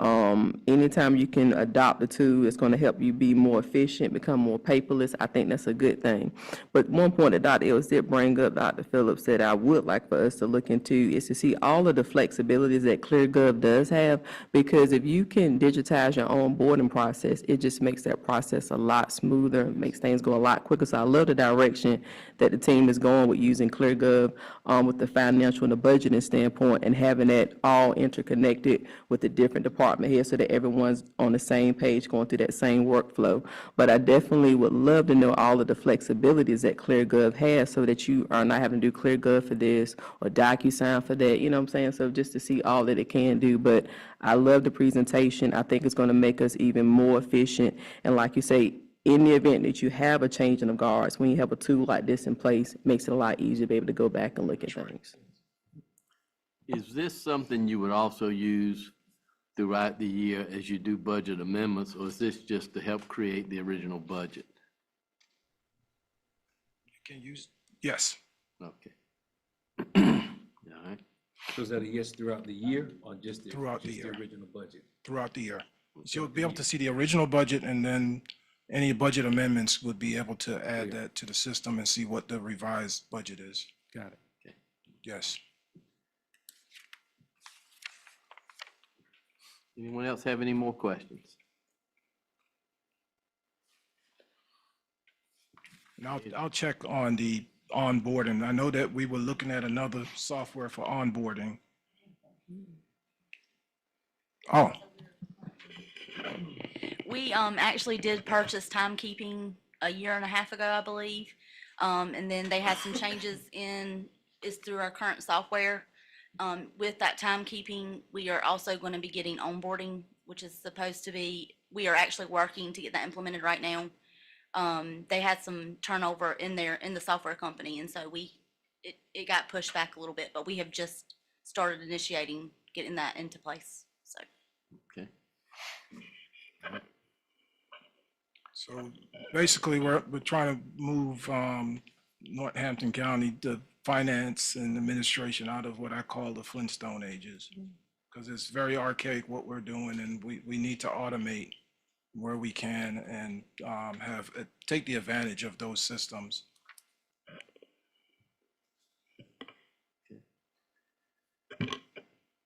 anytime you can adopt the tool, it's going to help you be more efficient, become more paperless. I think that's a good thing. But one point that Dr. Edwards did bring up, Dr. Phillips, that I would like for us to look into is to see all of the flexibilities that ClearGov does have, because if you can digitize your onboarding process, it just makes that process a lot smoother, makes things go a lot quicker. So I love the direction that the team is going with using ClearGov with the financial and the budgeting standpoint, and having that all interconnected with the different department heads so that everyone's on the same page going through that same workflow. But I definitely would love to know all of the flexibilities that ClearGov has so that you are not having to do ClearGov for this or DocuSign for that, you know what I'm saying? So just to see all that it can do. But I love the presentation. I think it's going to make us even more efficient. And like you say, in the event that you have a change in the guards, when you have a tool like this in place, it makes it a lot easier to be able to go back and look at things.
Is this something you would also use throughout the year as you do budget amendments, or is this just to help create the original budget?
Can use, yes.
Okay. All right.
So is that a yes throughout the year, or just
Throughout the year.
original budget?
Throughout the year. So you'll be able to see the original budget, and then any budget amendments would be able to add that to the system and see what the revised budget is.
Got it.
Okay.
Yes.
Anyone else have any more questions?
And I'll check on the onboarding. I know that we were looking at another software for onboarding. Oh,
We actually did purchase timekeeping a year and a half ago, I believe. And then they had some changes is through our current software. With that timekeeping, we are also going to be getting onboarding, which is supposed to be, we are actually working to get that implemented right now. They had some turnover in the software company, and so it got pushed back a little bit, but we have just started initiating getting that into place, so.
Okay.
so basically we're trying to move Northampton County, the finance and administration out of what I call the Flintstone ages. because it's very archaic what we're doing, and we need to automate where we can and take the advantage of those systems.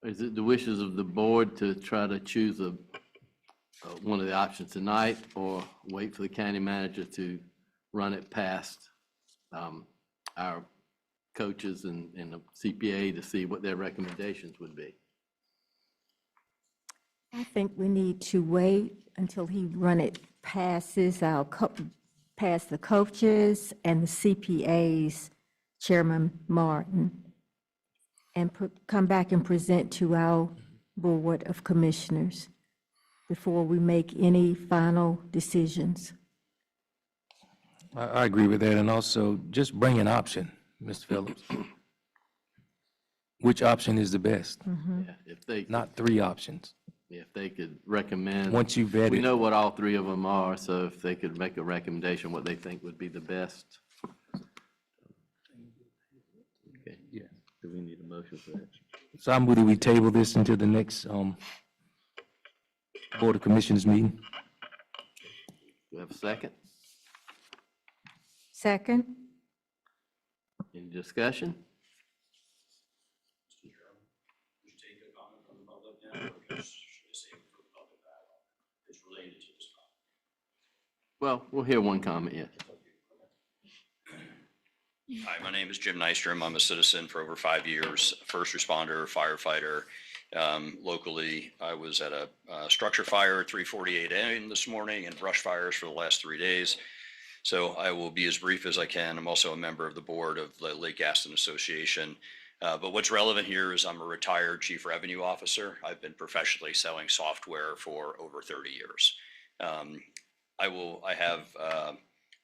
Is it the wishes of the board to try to choose one of the options tonight, or wait for the county manager to run it past our coaches and the CPA to see what their recommendations would be?
I think we need to wait until he run it passes past the coaches and the CPAs, Chairman Martin, and come back and present to our Board of Commissioners before we make any final decisions.
I agree with that, and also just bring an option, Mr. Phillips. Which option is the best?
Yeah, if they,
Not three options.
if they could recommend.
Once you vet
We
it,
know what all three of them are, so if they could make a recommendation, what they think would be the best. Okay,
yeah.
do we need a motion for that?
So I'm moving we table this until the next Board of Commissioners meeting.
Do we have a second?
Second?
Any discussion? Well, we'll hear one comment, yes.
Hi, my name is Jim Nystrom. I'm a citizen for over 5 years, first responder, firefighter. Locally, I was at a structure fire at 3:48 a.m. this morning and brush fires for the last 3 days. So I will be as brief as I can. I'm also a member of the board of the Lake Gaston Association. But what's relevant here is I'm a retired chief revenue officer. I've been professionally selling software for over 30 years. I have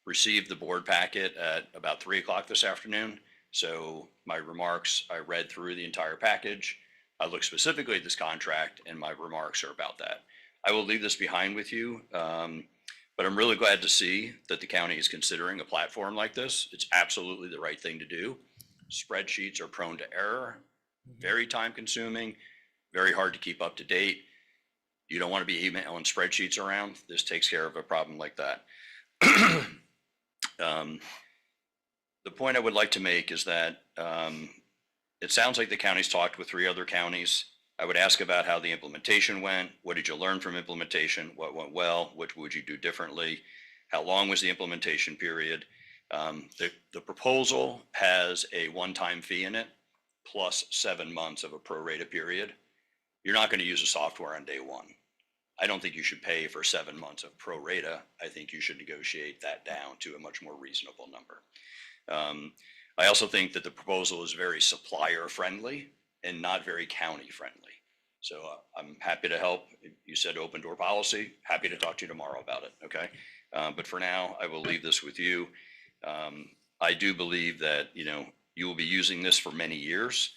received the board packet at about 3 o'clock this afternoon. So my remarks, I read through the entire package. I looked specifically at this contract, and my remarks are about that. I will leave this behind with you, but I'm really glad to see that the county is considering a platform like this. It's absolutely the right thing to do. Spreadsheets are prone to error, very time consuming, very hard to keep up to date. You don't want to be emailing spreadsheets around. This takes care of a problem like that. The point I would like to make is that it sounds like the county's talked with 3 other counties. I would ask about how the implementation went. What did you learn from implementation? What went well? What would you do differently? How long was the implementation period? The proposal has a one-time fee in it, plus 7 months of a prorata period. You're not going to use the software on day one. I don't think you should pay for 7 months of prorata. I think you should negotiate that down to a much more reasonable number. I also think that the proposal is very supplier friendly and not very county friendly. So I'm happy to help. You said open door policy. Happy to talk to you tomorrow about it. Okay. But for now, I will leave this with you. I do believe that, you will be using this for many years.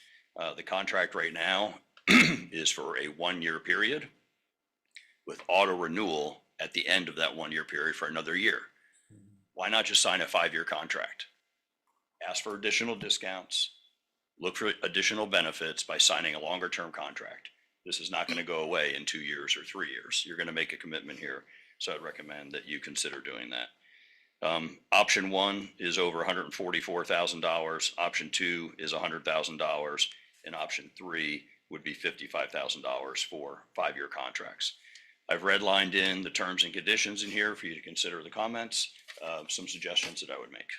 The contract right now is for a 1-year period with auto renewal at the end of that 1-year period for another year. Why not just sign a 5-year contract? Ask for additional discounts, look for additional benefits by signing a longer term contract. This is not going to go away in 2 years or 3 years. You're going to make a commitment here. So I'd recommend that you consider doing that. Option 1 is over $144,000. Option 2 is $100,000. And option 3 would be $55,000 for 5-year contracts. I've redlined in the terms and conditions in here for you to consider the comments, some suggestions that I would make.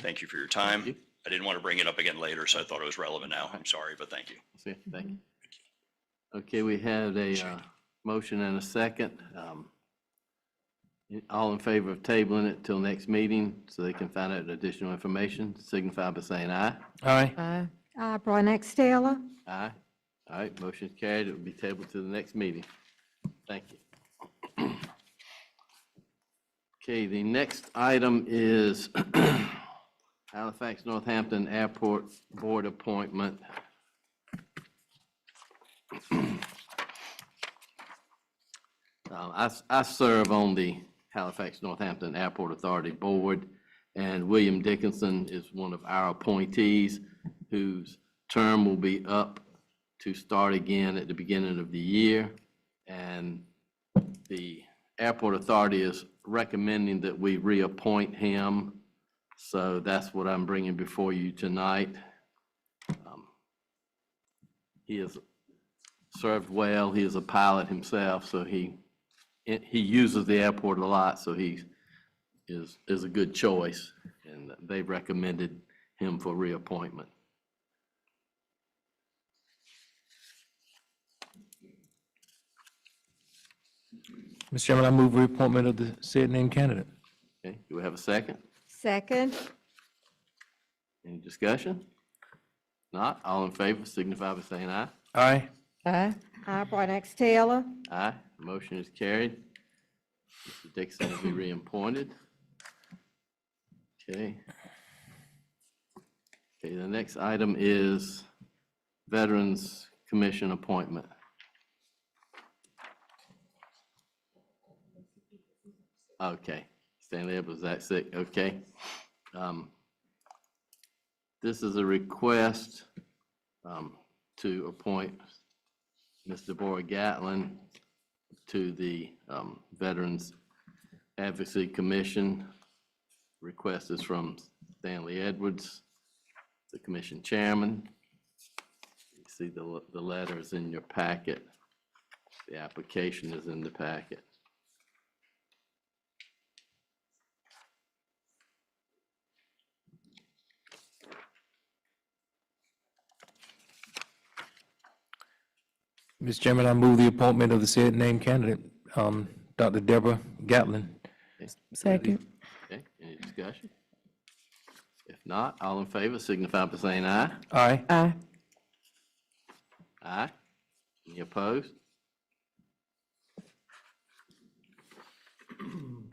Thank you for your time. I didn't want to bring it up again later, so I thought it was relevant now. I'm sorry, but thank you.
Okay, thank you. Okay, we have a motion and a second. All in favor of tabling it till next meeting so they can find out additional information, signify by saying aye.
Aye.
Brian X. Taylor?
Aye. All right, motion is carried. It will be tabled to the next meeting. Thank you. Okay, the next item is Halifax Northampton Airport Board appointment. I serve on the Halifax Northampton Airport Authority Board, and William Dickinson is one of our appointees whose term will be up to start again at the beginning of the year. And the Airport Authority is recommending that we reappoint him. So that's what I'm bringing before you tonight. He has served well. He is a pilot himself, so he uses the airport a lot, so he is a good choice, and they've recommended him for reappointment.
Mr. Chairman, I move reappointment of the said named candidate.
Okay, do we have a second?
Second.
Any discussion? Not, all in favor signify by saying aye.
Aye.
Aye. I, Brian X. Taylor.
Aye, motion is carried. Mr. Dixon will be reappointed. Okay. Okay, the next item is Veterans Commission appointment. Okay, Stanley Edwards, that's it, okay. This is a request to appoint Ms. Deborah Gatlin to the Veterans Advocacy Commission. Request is from Stanley Edwards, the commission chairman. You see the letter is in your packet. The application is in the packet.
Mr. Chairman, I move the appointment of the said named candidate, Dr. Deborah Gatlin.
Second.
Okay, any discussion? If not, all in favor signify by saying aye.
Aye.
Aye.
Aye. Any opposed?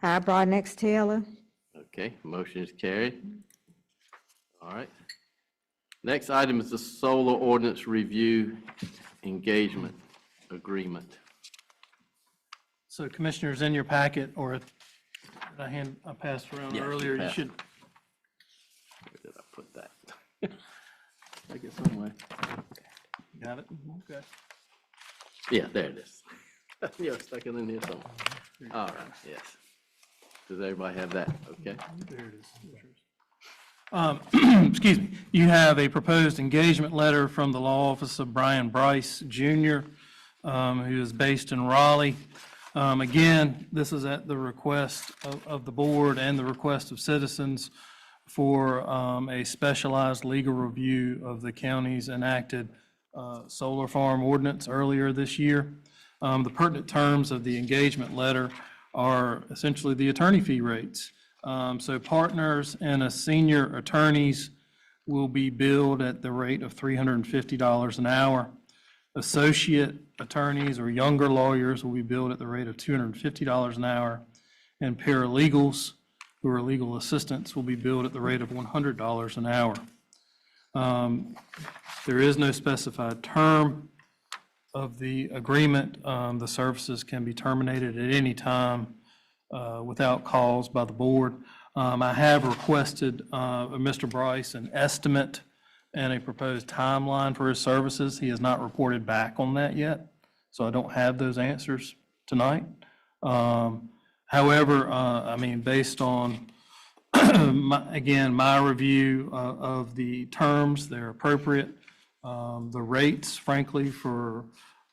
I, Brian X. Taylor.
Okay, motion is carried. All right. Next item is the solar ordinance review engagement agreement.
So commissioners, in your packet, or I passed around
Yeah, you
earlier, you
passed.
should,
Where did I put that? Take it somewhere.
got it? Okay.
Yeah, there it is. Yeah, stuck it in here somewhere. All right, yes. Does everybody have that? Okay.
There it is. There's yours. Excuse me. You have a proposed engagement letter from the law office of Brian Bryce Jr., who is based in Raleigh. Again, this is at the request of the board and the request of citizens for a specialized legal review of the county's enacted solar farm ordinance earlier this year. The pertinent terms of the engagement letter are essentially the attorney fee rates. So partners and senior attorneys will be billed at the rate of $350 an hour. Associate attorneys or younger lawyers will be billed at the rate of $250 an hour. And paralegals, who are legal assistants, will be billed at the rate of $100 an hour. There is no specified term of the agreement. The services can be terminated at any time without cause by the board. I have requested of Mr. Bryce an estimate and a proposed timeline for his services. He has not reported back on that yet, so I don't have those answers tonight. However, I mean, based on, my review of the terms, they're appropriate. The rates, frankly, for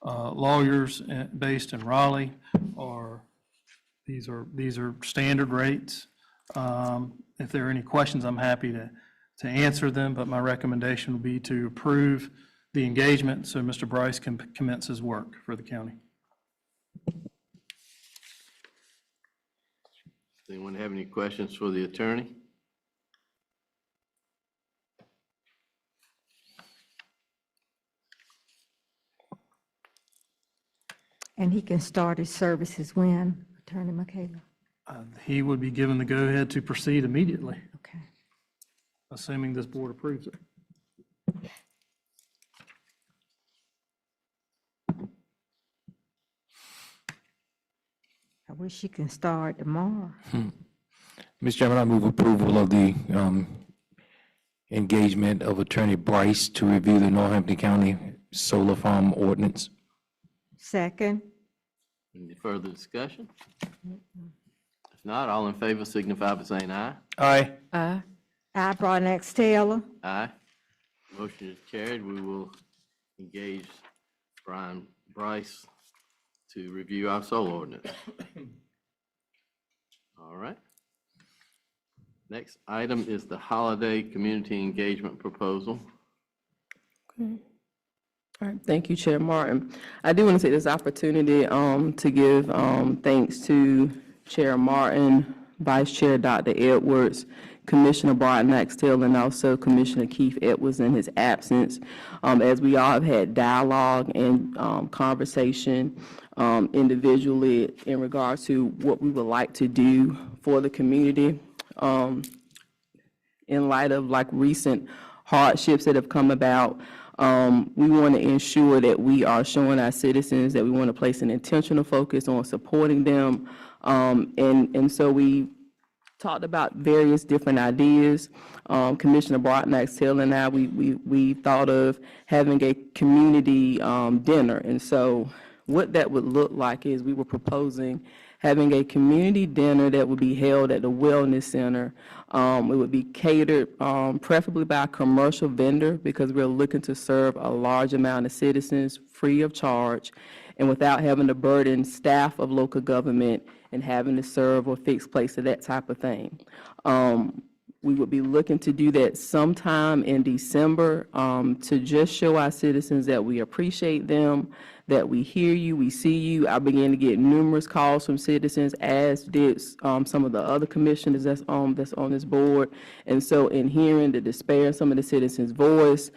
lawyers based in Raleigh are, these are standard rates. If there are any questions, I'm happy to answer them, but my recommendation will be to approve the engagement so Mr. Bryce can commence his work for the county.
Does anyone have any questions for the attorney?
And he can start his services when, Attorney Michaela?
He would be given the go-ahead to proceed immediately,
Okay.
assuming this board approves it.
I wish he can start tomorrow.
Mr. Chairman, I move approval of the engagement of Attorney Bryce to review the Northampton County solar farm ordinance.
Second.
Any further discussion? If not, all in favor signify by saying aye.
Aye.
Aye. I, Broadnax Taylor.
Aye. Motion is carried. We will engage Brian Bryce to review our solar ordinance. All right. Next item is the holiday community engagement proposal.
All right, thank you, Chair Martin. I do want to take this opportunity to give thanks to Chair Martin, Vice Chair Dr. Edwards, Commissioner Broadnax Taylor, and also Commissioner Keith Edwards in his absence, as we all have had dialogue and conversation individually in regards to what we would like to do for the community in light of like recent hardships that have come about. We want to ensure that we are showing our citizens that we want to place an intentional focus on supporting them. And so we talked about various different ideas. Commissioner Broadnax Taylor and I, we thought of having a community dinner. And so what that would look like is we were proposing having a community dinner that would be held at the Wellness Center. It would be catered preferably by a commercial vendor because we're looking to serve a large amount of citizens free of charge and without having to burden staff of local government and having to serve or fix places, that type of thing. We would be looking to do that sometime in December to just show our citizens that we appreciate them, that we hear you, we see you. I began to get numerous calls from citizens, as did some of the other commissioners that's on this board. And so in hearing the despair of some of the citizens' voice,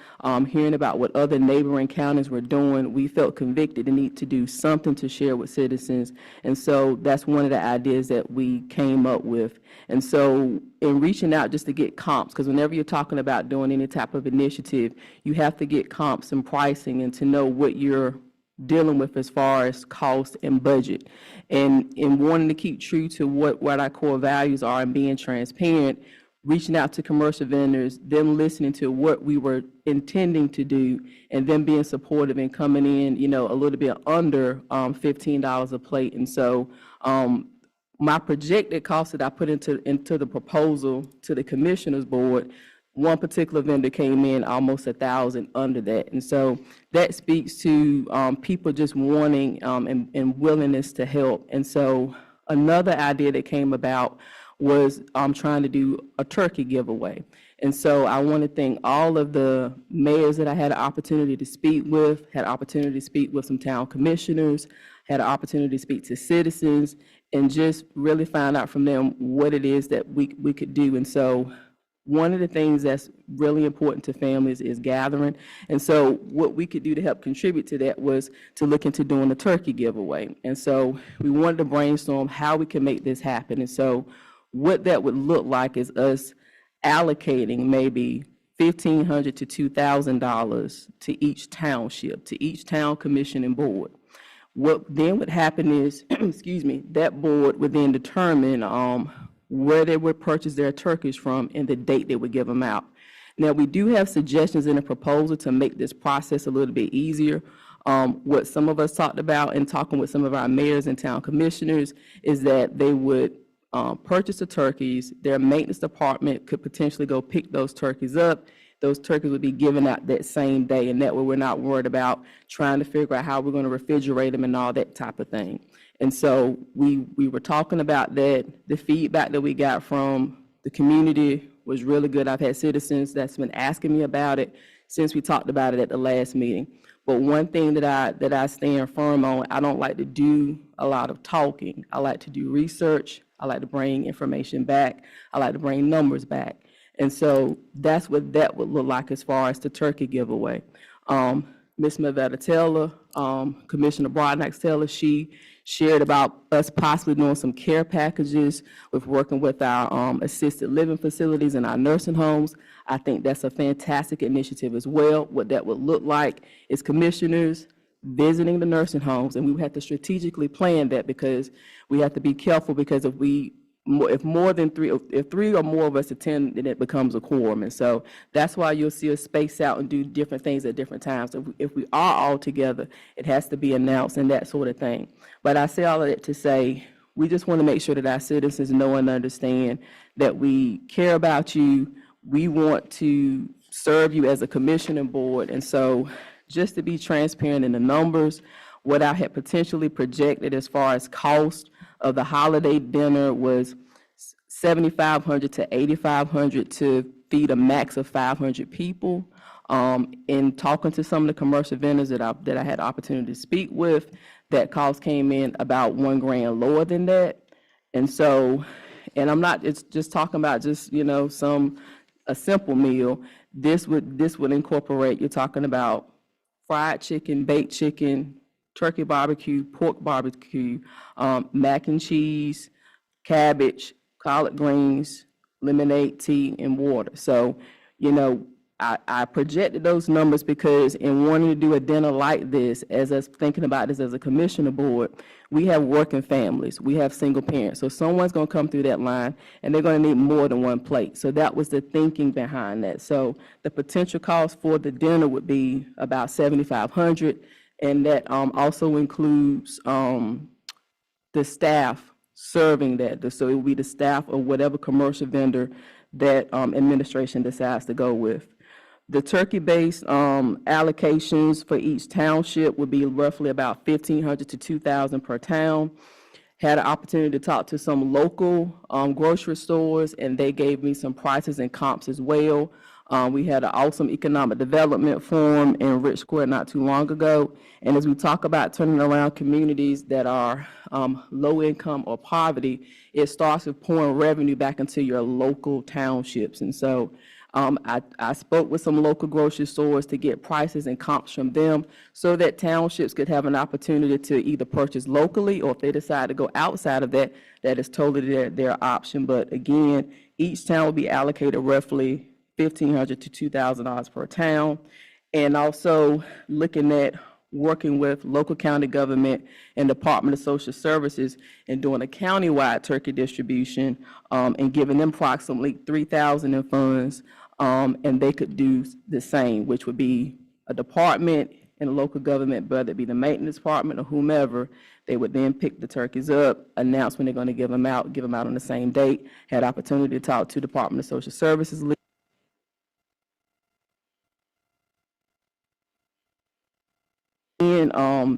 hearing about what other neighboring counties were doing, we felt convicted to need to do something to share with citizens. And so that's one of the ideas that we came up with. And so in reaching out just to get comps, because whenever you're talking about doing any type of initiative, you have to get comps and pricing and to know what you're dealing with as far as cost and budget. And in wanting to keep true to what our core values are and being transparent, reaching out to commercial vendors, them listening to what we were intending to do, and them being supportive and coming in, you know, a little bit under $15 a plate. And so my projected cost that I put into the proposal to the commissioners board, one particular vendor came in almost 1,000 under that. And so that speaks to people just wanting and willingness to help. And so another idea that came about was trying to do a turkey giveaway. And so I want to thank all of the mayors that I had an opportunity to speak with, had an opportunity to speak with some town commissioners, had an opportunity to speak to citizens, and just really find out from them what it is that we could do. And so one of the things that's really important to families is gathering. And so what we could do to help contribute to that was to look into doing a turkey giveaway. And so we wanted to brainstorm how we can make this happen. And so what that would look like is us allocating maybe $1,500 to $2,000 to each township, to each town commission and board. What then would happen is, excuse me, that board would then determine where they would purchase their turkeys from and the date they would give them out. Now, we do have suggestions in the proposal to make this process a little bit easier. What some of us talked about in talking with some of our mayors and town commissioners is that they would purchase the turkeys, their maintenance department could potentially go pick those turkeys up. Those turkeys would be given out that same day, and that way we're not worried about trying to figure out how we're going to refrigerate them and all that type of thing. And so we were talking about that. The feedback that we got from the community was really good. I've had citizens that's been asking me about it since we talked about it at the last meeting. But one thing that I stand firm on, I don't like to do a lot of talking. I like to do research. I like to bring information back. I like to bring numbers back. And so that's what that would look like as far as the turkey giveaway. Ms. Mavetta Taylor, Commissioner Broadnax Taylor, she shared about us possibly doing some care packages with working with our assisted living facilities and our nursing homes. I think that's a fantastic initiative as well. What that would look like is commissioners visiting the nursing homes, and we would have to strategically plan that because we have to be careful, because if we if more than three, if three or more of us attend, then it becomes a quorum. And so that's why you'll see us space out and do different things at different times. If we are all together, it has to be announced and that sort of thing. But I say all of that to say, we just want to make sure that our citizens know and understand that we care about you. We want to serve you as a commissioning board. And so just to be transparent in the numbers, what I had potentially projected as far as cost of the holiday dinner was $7,500 to $8,500 to feed a max of 500 people. In talking to some of the commercial vendors that I had the opportunity to speak with, that cost came in about $1,000 lower than that. And so, and I'm not, it's just talking about just, you know, a simple meal. This would incorporate, you're talking about fried chicken, baked chicken, turkey barbecue, pork barbecue, mac and cheese, cabbage, collard greens, lemonade, tea, and water. So, you know, I projected those numbers because in wanting to do a dinner like this, as us thinking about this as a commissioner board, we have working families, we have single parents. So someone's gonna come through that line and they're gonna need more than one plate. So that was the thinking behind that. So the potential cost for the dinner would be about $7,500. And that also includes the staff serving that. So it will be the staff or whatever commercial vendor that administration decides to go with. The turkey-based allocations for each township would be roughly about $1,500 to $2,000 per town. Had an opportunity to talk to some local grocery stores, and they gave me some prices and comps as well. We had an awesome economic development forum in Rich Square not too long ago. And as we talk about turning around communities that are low income or poverty, it starts with pouring revenue back into your local townships. And so I spoke with some local grocery stores to get prices and comps from them so that townships could have an opportunity to either purchase locally, or if they decide to go outside of that, that is totally their option. But again, each town will be allocated roughly $1,500 to $2,000 per town. And also looking at working with local county government and Department of Social Services and doing a countywide turkey distribution and giving them approximately $3,000 in funds. And they could do the same, which would be a department in a local government, whether it be the maintenance department or whomever. They would then pick the turkeys up, announce when they're going to give them out on the same date. Had opportunity to talk to Department of Social Services. And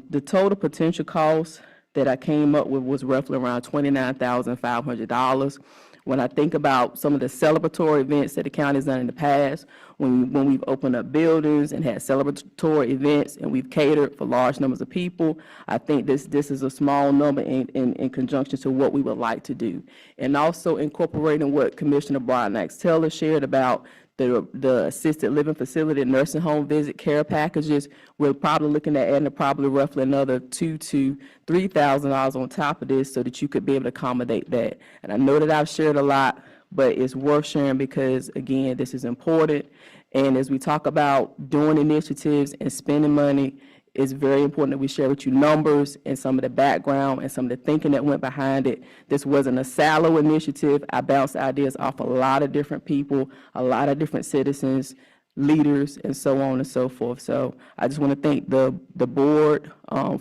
the total potential cost that I came up with was roughly around $29,500. When I think about some of the celebratory events that the county's done in the past, when we've opened up buildings and had celebratory events and we've catered for large numbers of people, I think this is a small number in conjunction to what we would like to do. And also incorporating what Commissioner Brian Axtell shared about the assisted living facility, nursing home visit care packages. We're probably looking at adding probably roughly another $2,000 to $3,000 on top of this so that you could be able to accommodate that. And I know that I've shared a lot, but it's worth sharing because, again, this is important. And as we talk about doing initiatives and spending money, it's very important that we share with you numbers and some of the background and some of the thinking that went behind it. This wasn't a silo initiative. I bounced ideas off a lot of different people, a lot of different citizens, leaders, and so on and so forth. So I just want to thank the board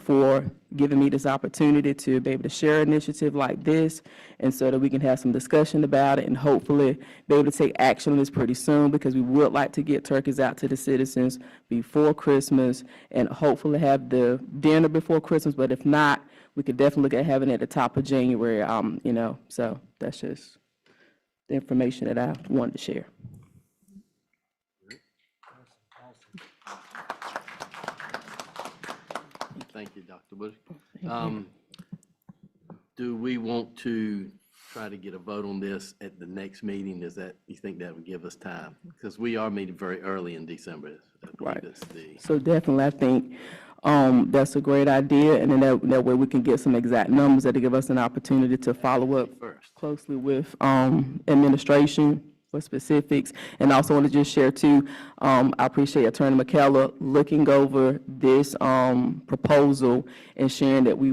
for giving me this opportunity to be able to share an initiative like this, and so that we can have some discussion about it and hopefully be able to take action on this pretty soon, because we would like to get turkeys out to the citizens before Christmas and hopefully have the dinner before Christmas. But if not, we could definitely look at having it at the top of January, you know, so that's just the information that I wanted to share.
Thank you, Dr. Wood. Do we want to try to get a vote on this at the next meeting? Is that, you think that would give us time? Because we are meeting very early in December. I believe
Right.
it's the-
So definitely, I think that's a great idea, and then that way we can get some exact numbers that'll give us an opportunity to follow up
First.
closely with administration for specifics. And I also want to just share too, I appreciate Attorney McKellar looking over this proposal and sharing that we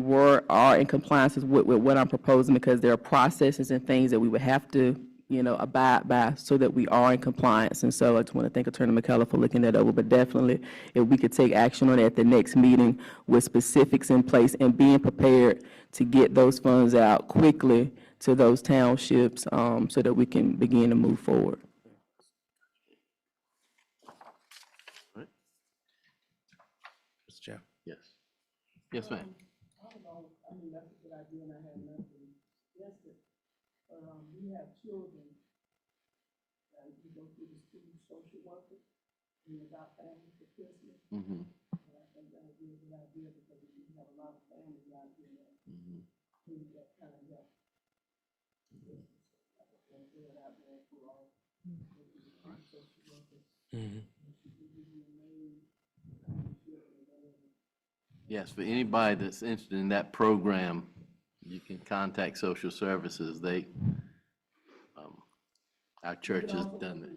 are in compliance with what I'm proposing, because there are processes and things that we would have to, abide by so that we are in compliance. And so I just want to thank Attorney McKellar for looking that over. But definitely, if we could take action on it at the next meeting with specifics in place and being prepared to get those funds out quickly to those townships, so that we can begin to move forward.
Mr. Chair.
Yes. Yes, ma'am.
I don't know, I mean, that's a good idea, and I had nothing against it. We have children that we go through the school social worker, and adopt families for Christmas.
Mm-hmm.
And I think that would be a good idea, because we have a lot of families out here that need that kind of help. And do it out there for all. Social workers.
Yes, for anybody that's interested in that program, you can contact social services. Our church has done it.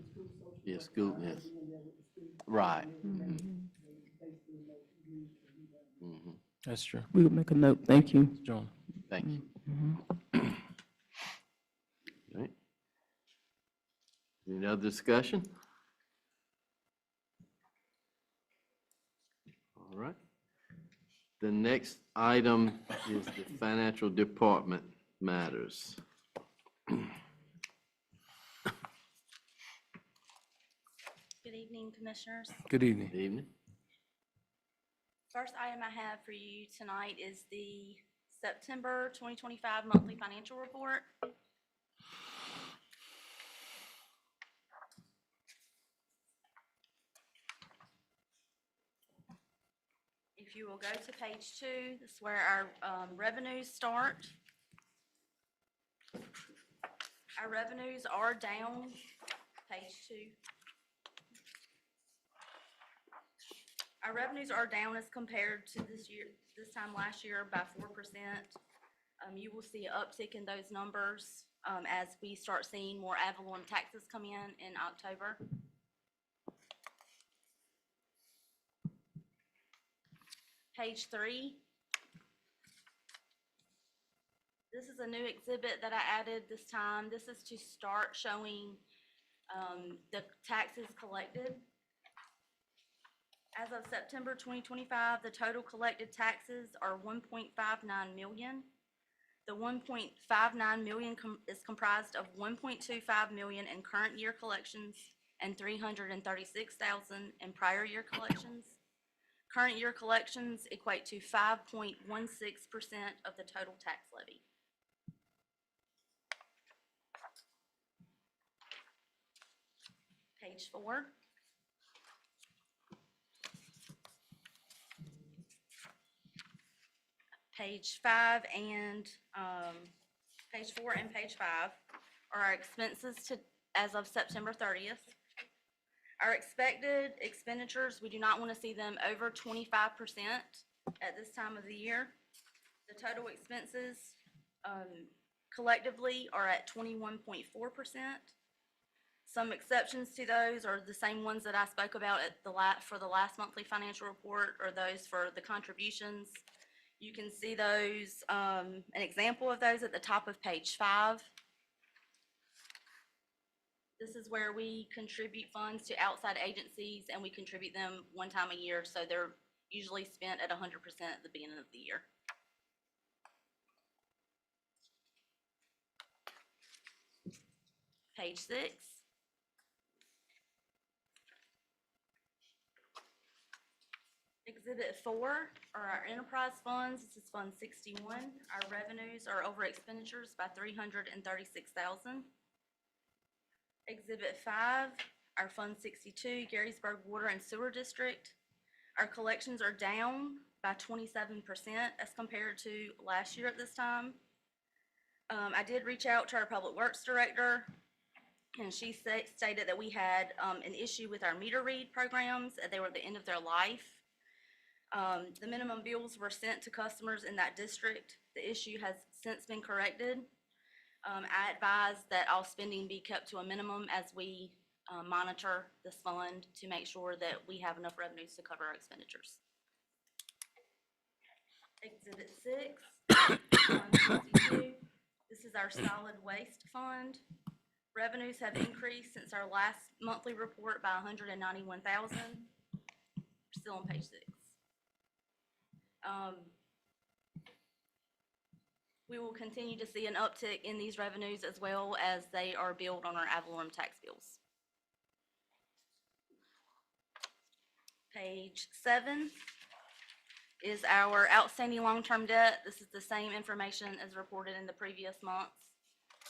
Yes, school, yes. Right.
That's true.
We will make a note. Thank you.
John.
Thank you. All right. Any other discussion? All right. The next item is the financial department matters.
Good evening, Commissioners.
Good evening.
Good evening.
First item I have for you tonight is the September 2025 monthly financial report. If you will go to page 2, this is where our revenues start. Our revenues are down, page 2. Our revenues are down as compared to this time last year by 4%. You will see an uptick in those numbers as we start seeing more Avalon taxes come in October. Page 3. This is a new exhibit that I added this time. This is to start showing the taxes collected. As of September 2025, the total collected taxes are 1.59 million. The 1.59 million is comprised of 1.25 million in current year collections and 336,000 in prior year collections. Current year collections equate to 5.16% of the total tax levy. Page 4. Page 5 and page 4 and page 5 are our expenses as of September 30th. Our expected expenditures, we do not want to see them over 25% at this time of the year. The total expenses collectively are at 21.4%. Some exceptions to those are the same ones that I spoke about for the last monthly financial report, or those for the contributions. You can see those, an example of those at the top of page 5. This is where we contribute funds to outside agencies, and we contribute them one time a year, so they're usually spent at 100% at the beginning of the year. Page 6. Exhibit 4 are our enterprise funds. This is Fund 61. Our revenues are over expenditures by 336,000. Exhibit 5, our Fund 62, Gettysburg Water and Sewer District. Our collections are down by 27% as compared to last year at this time. I did reach out to our Public Works Director, and she stated that we had an issue with our meter read programs, and they were at the end of their life. The minimum bills were sent to customers in that district. The issue has since been corrected. I advise that all spending be kept to a minimum as we monitor this fund to make sure that we have enough revenues to cover our expenditures. Exhibit 6, Fund 62. This is our solid waste fund. Revenues have increased since our last monthly report by $191,000. Still on page 6. We will continue to see an uptick in these revenues as well as they are billed on our ad valorem tax bills. Page 7 is our outstanding long-term debt. This is the same information as reported in the previous months.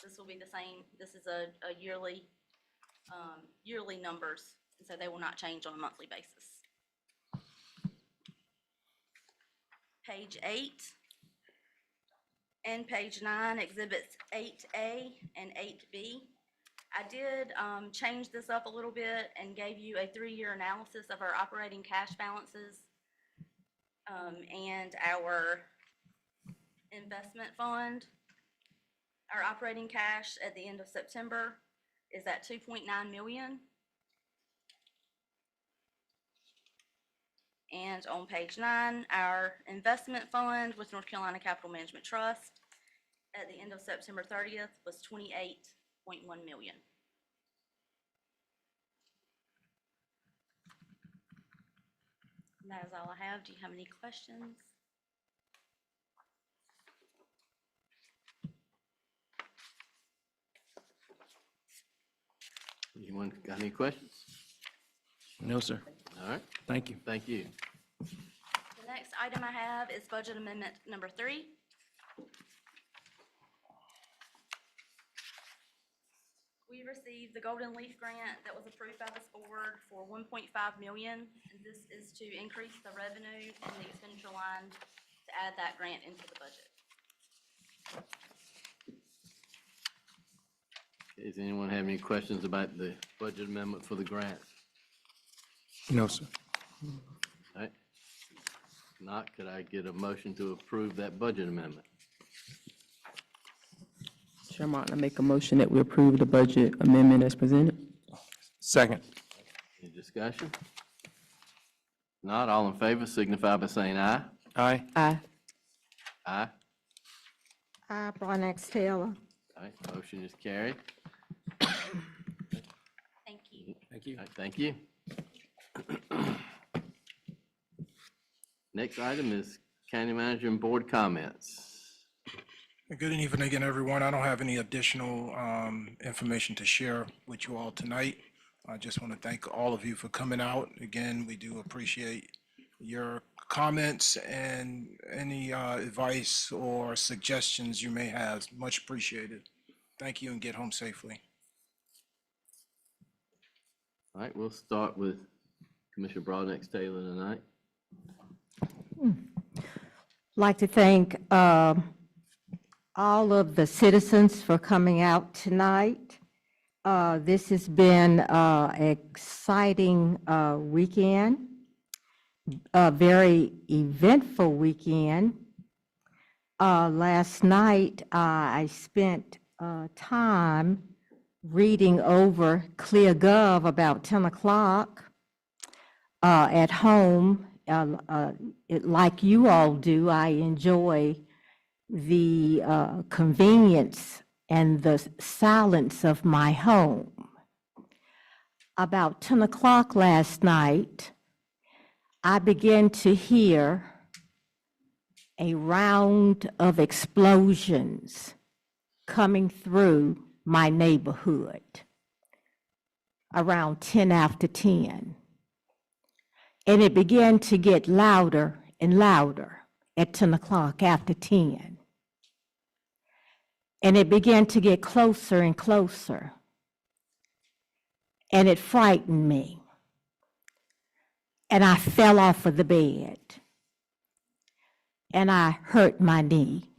This will be the same. This is a yearly numbers, and so they will not change on a monthly basis. Page 8 and page 9, exhibits 8A and 8B. I did change this up a little bit and gave you a 3-year analysis of our operating cash balances and our investment fund. Our operating cash at the end of September is at $2.9 million. And on page 9, our investment fund with North Carolina Capital Management Trust at the end of September 30th was $28.1 million. And that is all I have. Do you have any questions?
Anyone got any questions?
No, sir.
All right,
Thank you.
thank you.
The next item I have is budget amendment number 3. We received the Golden Leaf grant that was approved by this board for $1.5 million. And this is to increase the revenue and the expenditure line to add that grant into the budget.
Does anyone have any questions about the budget amendment for the grant?
No, sir.
All right. If not, could I get a motion to approve that budget amendment?
Chair Martin, I make a motion that we approve the budget amendment as presented.
Second.
Any discussion? Not, all in favor signify by saying aye.
Aye.
Aye.
Aye.
Brian X. Taylor.
All right, motion is carried.
Thank you.
Thank you.
All right, thank you. Next item is county manager and board comments.
Good evening again, everyone. I don't have any additional information to share with you all tonight. I just want to thank all of you for coming out. Again, we do appreciate your comments and any advice or suggestions you may have. Much appreciated. Thank you and get home safely.
All right, we'll start with Commissioner Broadnex Taylor tonight.
Like to thank all of the citizens for coming out tonight. This has been an exciting weekend, a very eventful weekend. Last night, I spent time reading over ClearGov about 10 o'clock at home. Like you all do, I enjoy the convenience and the silence of my home. About 10 o'clock last night, I began to hear a round of explosions coming through my neighborhood around 10 after 10. And it began to get louder and louder at 10 o'clock after 10. And it began to get closer and closer. And it frightened me. And I fell off of the bed. And I hurt my knee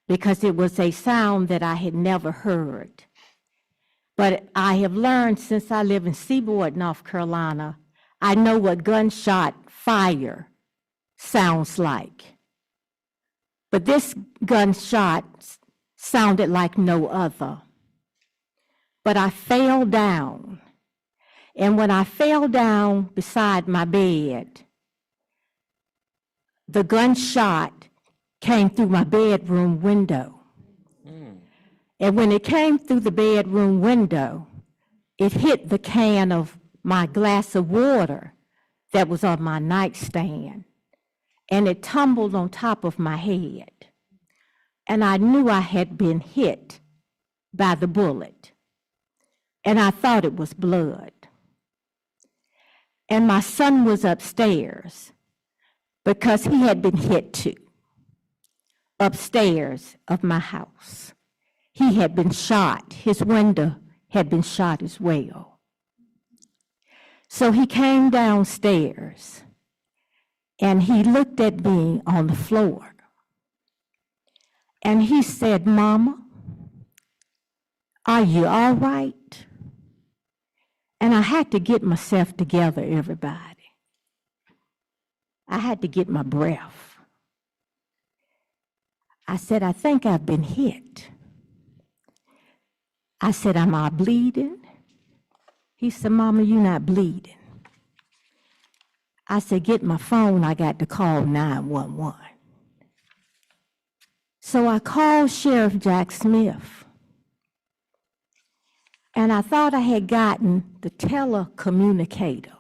because it was a sound that I had never heard. But I have learned since I live in Seaboard, North Carolina, I know what gunshot fire sounds like. But this gunshot sounded like no other. But I fell down. And when I fell down beside my bed, the gunshot came through my bedroom window. And when it came through the bedroom window, it hit the can of my glass of water that was on my nightstand, and it tumbled on top of my head. And I knew I had been hit by the bullet, and I thought it was blood. And my son was upstairs because he had been hit too, upstairs of my house. He had been shot. His window had been shot as well. So he came downstairs and he looked at me on the floor and he said, "Mama, are you all right?" And I had to get myself together, everybody. I had to get my breath. I said, "I think I've been hit." I said, "Am I bleeding?" He said, "Mama, you're not bleeding." I said, "Get my phone, I got to call 911. So I called Sheriff Jack Smith. And I thought I had gotten the telecommunicator.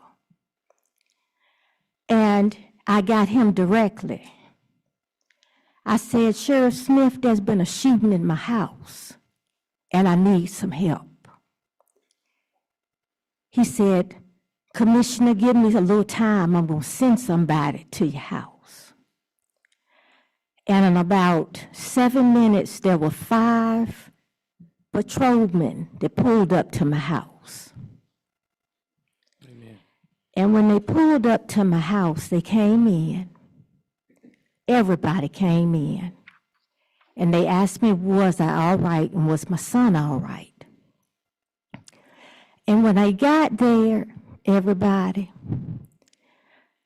And I got him directly. I said, "Sheriff Smith, there's been a shooting in my house, and I need some help." He said, "Commissioner, give me a little time. I'm going to send somebody to your house." And in about 7 minutes, there were 5 patrolmen that pulled up to my house.
Amen.
And when they pulled up to my house, they came in. Everybody came in. And they asked me, was I all right and was my son all right? And when I got there, everybody,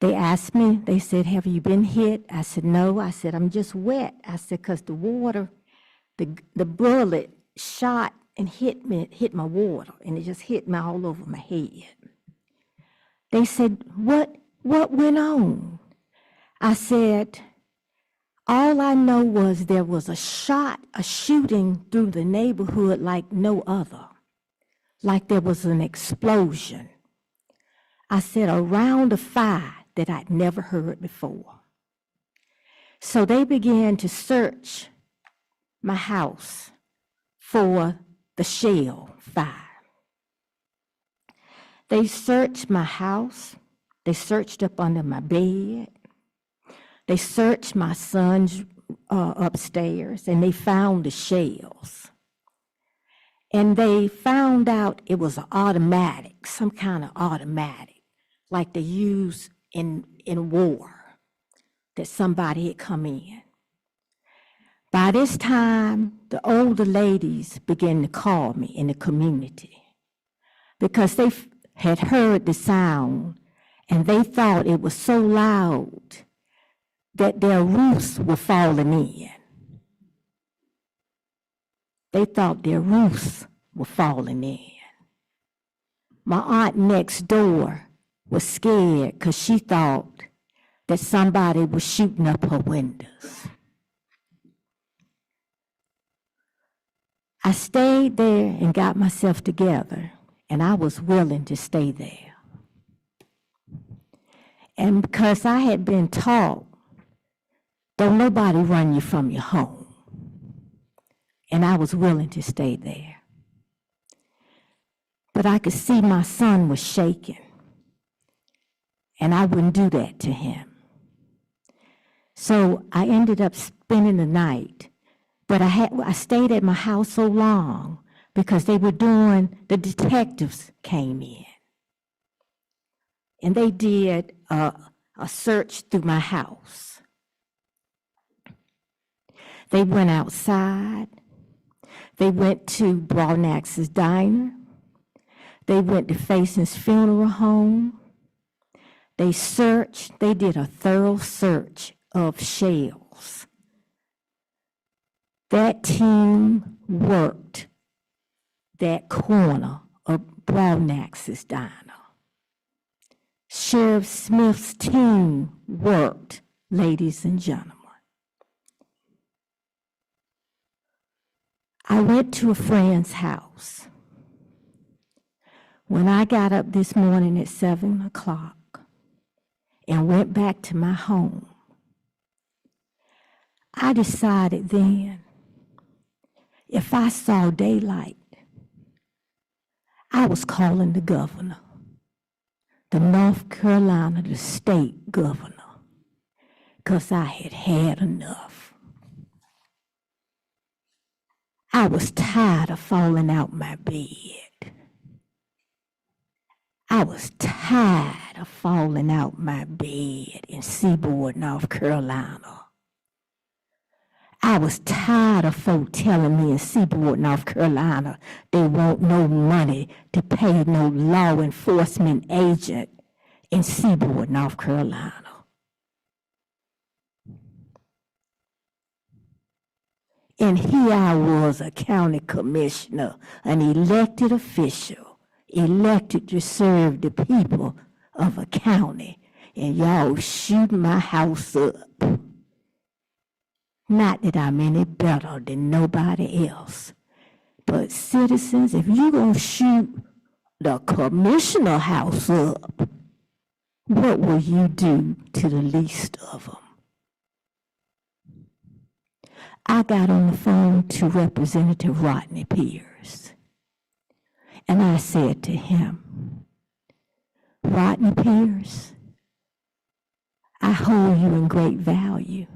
they asked me, they said, "Have you been hit?" I said, "No." I said, "I'm just wet." I said, "Because the water, the bullet shot and hit my water, and it just hit me all over my head." They said, what went on?" I said, "All I know was there was a shooting through the neighborhood like no other, like there was an explosion." I said, "Around a fire that I'd never heard before." So they began to search my house for the shell fire. They searched my house. They searched up under my bed. They searched my son's upstairs, and they found the shells. And they found out it was an automatic, some kind of automatic, like they use in war, that somebody had come in. By this time, the older ladies began to call me in the community because they had heard the sound, and they thought it was so loud that their roofs were falling in. They thought their roofs were falling in. My aunt next door was scared because she thought that somebody was shooting up her windows. I stayed there and got myself together, and I was willing to stay there. And because I had been taught, don't nobody run you from your home. And I was willing to stay there. But I could see my son was shaking, and I wouldn't do that to him. So I ended up spending the night, but I stayed at my house so long because the detectives came in. And they did a search through my house. They went outside. They went to Broadnax's Diner. They went to Fason's funeral home. They did a thorough search of shells. That team worked that corner of Broadnax's Diner. Sheriff Smith's team worked, ladies and gentlemen. I went to a friend's house. When I got up this morning at 7 o'clock and went back to my home, I decided then, if I saw daylight, I was calling the governor, the North Carolina, the state governor, because I had had enough. I was tired of falling out my bed. I was tired of falling out my bed in Seaboard, North Carolina. I was tired of folk telling me in Seaboard, North Carolina, they want no money to pay no law enforcement agent in Seaboard, North Carolina. And here I was, a county commissioner, an elected official, elected to serve the people of a county, and y'all shoot my house up. Not that I'm any better than nobody else, but citizens, if you're gonna shoot the commissioner house up, what will you do to the least of them? I got on the phone to Representative Rodney Pierce, and I said to him, Rodney Pierce, I hold you in great value,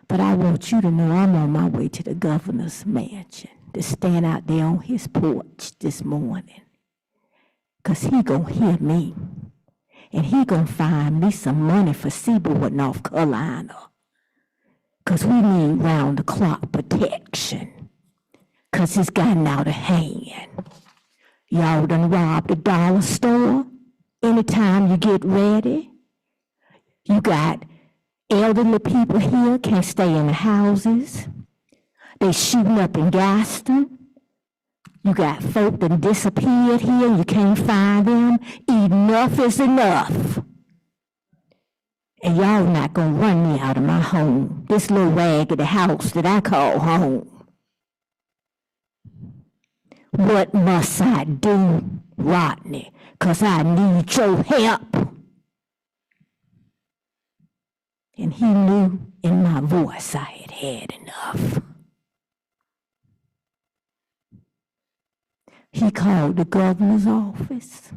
but I want you to know I'm on my way to the governor's mansion to stand out there on his porch this morning, because he gonna hear me, and he gonna find me some money for Seaboard, North Carolina, because we need round-the-clock protection, because it's gotten out of hand. Y'all done robbed the dollar store anytime you get ready. You got elderly people here can't stay in the houses. They shooting up in Gaston. You got folk that disappeared here, you can't find them. Enough is enough. And y'all not gonna run me out of my home, this little raggedy house that I call home. What must I do, Rodney? 'Cause I need your help. And he knew in my voice I had had enough. He called the governor's office.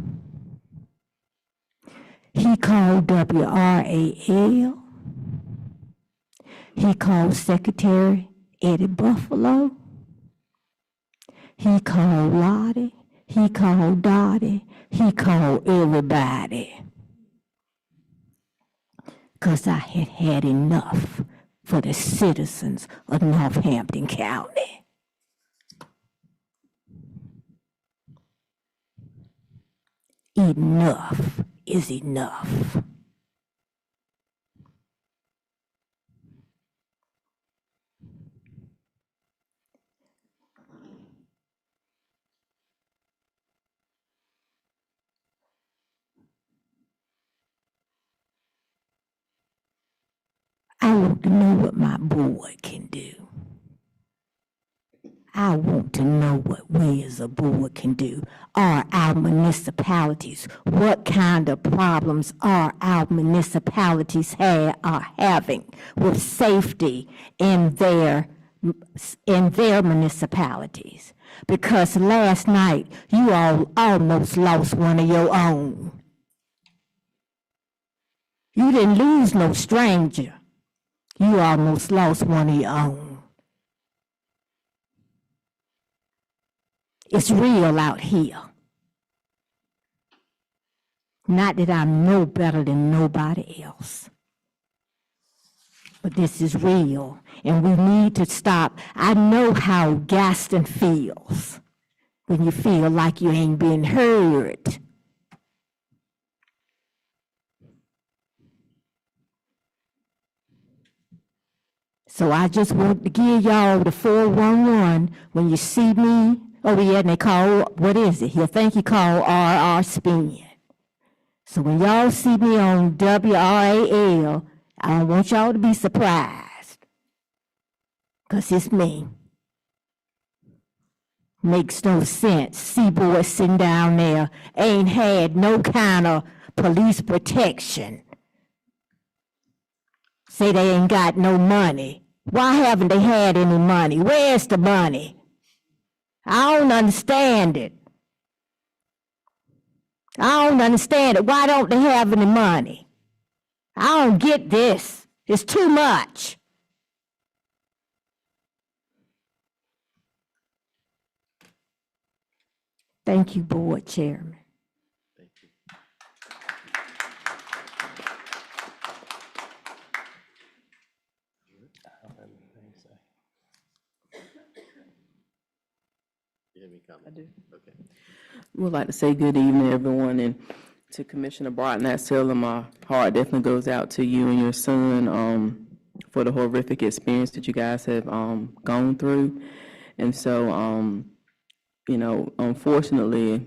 He called WRAL. He called Secretary Eddie Buffalo. He called Lottie. He called Dottie. He called everybody. 'Cause I had had enough for the citizens of Northampton County. Enough is enough. I want to know what my board can do. I want to know what we as a board can do. Are our municipalities, what kind of problems are our municipalities are having with safety in their municipalities? Because last night, you all almost lost one of your own. You didn't lose no stranger. You almost lost one of your own. It's real out here. Not that I'm no better than nobody else. But this is real, and we need to stop. I know how Gaston feels when you feel like you ain't been heard. So I just want to give y'all the 411 when you see me over here and they call, what is it? I think he called RR Spin. So when y'all see me on WRAL, I don't want y'all to be surprised. Because it's me. Makes no sense. Seaboard sitting down there ain't had no kind of police protection. Say they ain't got no money. Why haven't they had any money? Where's the money? I don't understand it. I don't understand it. Why don't they have any money? I don't get this. It's too much. Thank you, Board Chairman.
You have any comments?
I do.
Okay.
Would like to say good evening, everyone, and to Commissioner Barton, that still in my heart definitely goes out to you and your son for the horrific experience that you guys have gone through. And so, you know, unfortunately,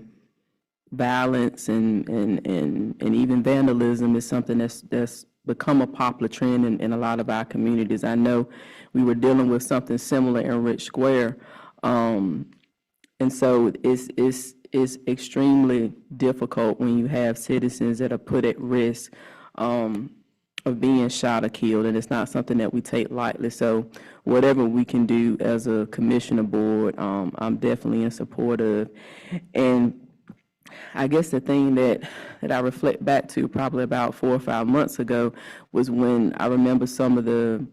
violence and even vandalism is something that's become a popular trend in a lot of our communities. I know we were dealing with something similar in Rich Square. And so it's extremely difficult when you have citizens that are put at risk of being shot or killed, and it's not something that we take lightly. So whatever we can do as a commissioner board, I'm definitely in support of. And I guess the thing that I reflect back to probably about 4 or 5 months ago was when I remember some of the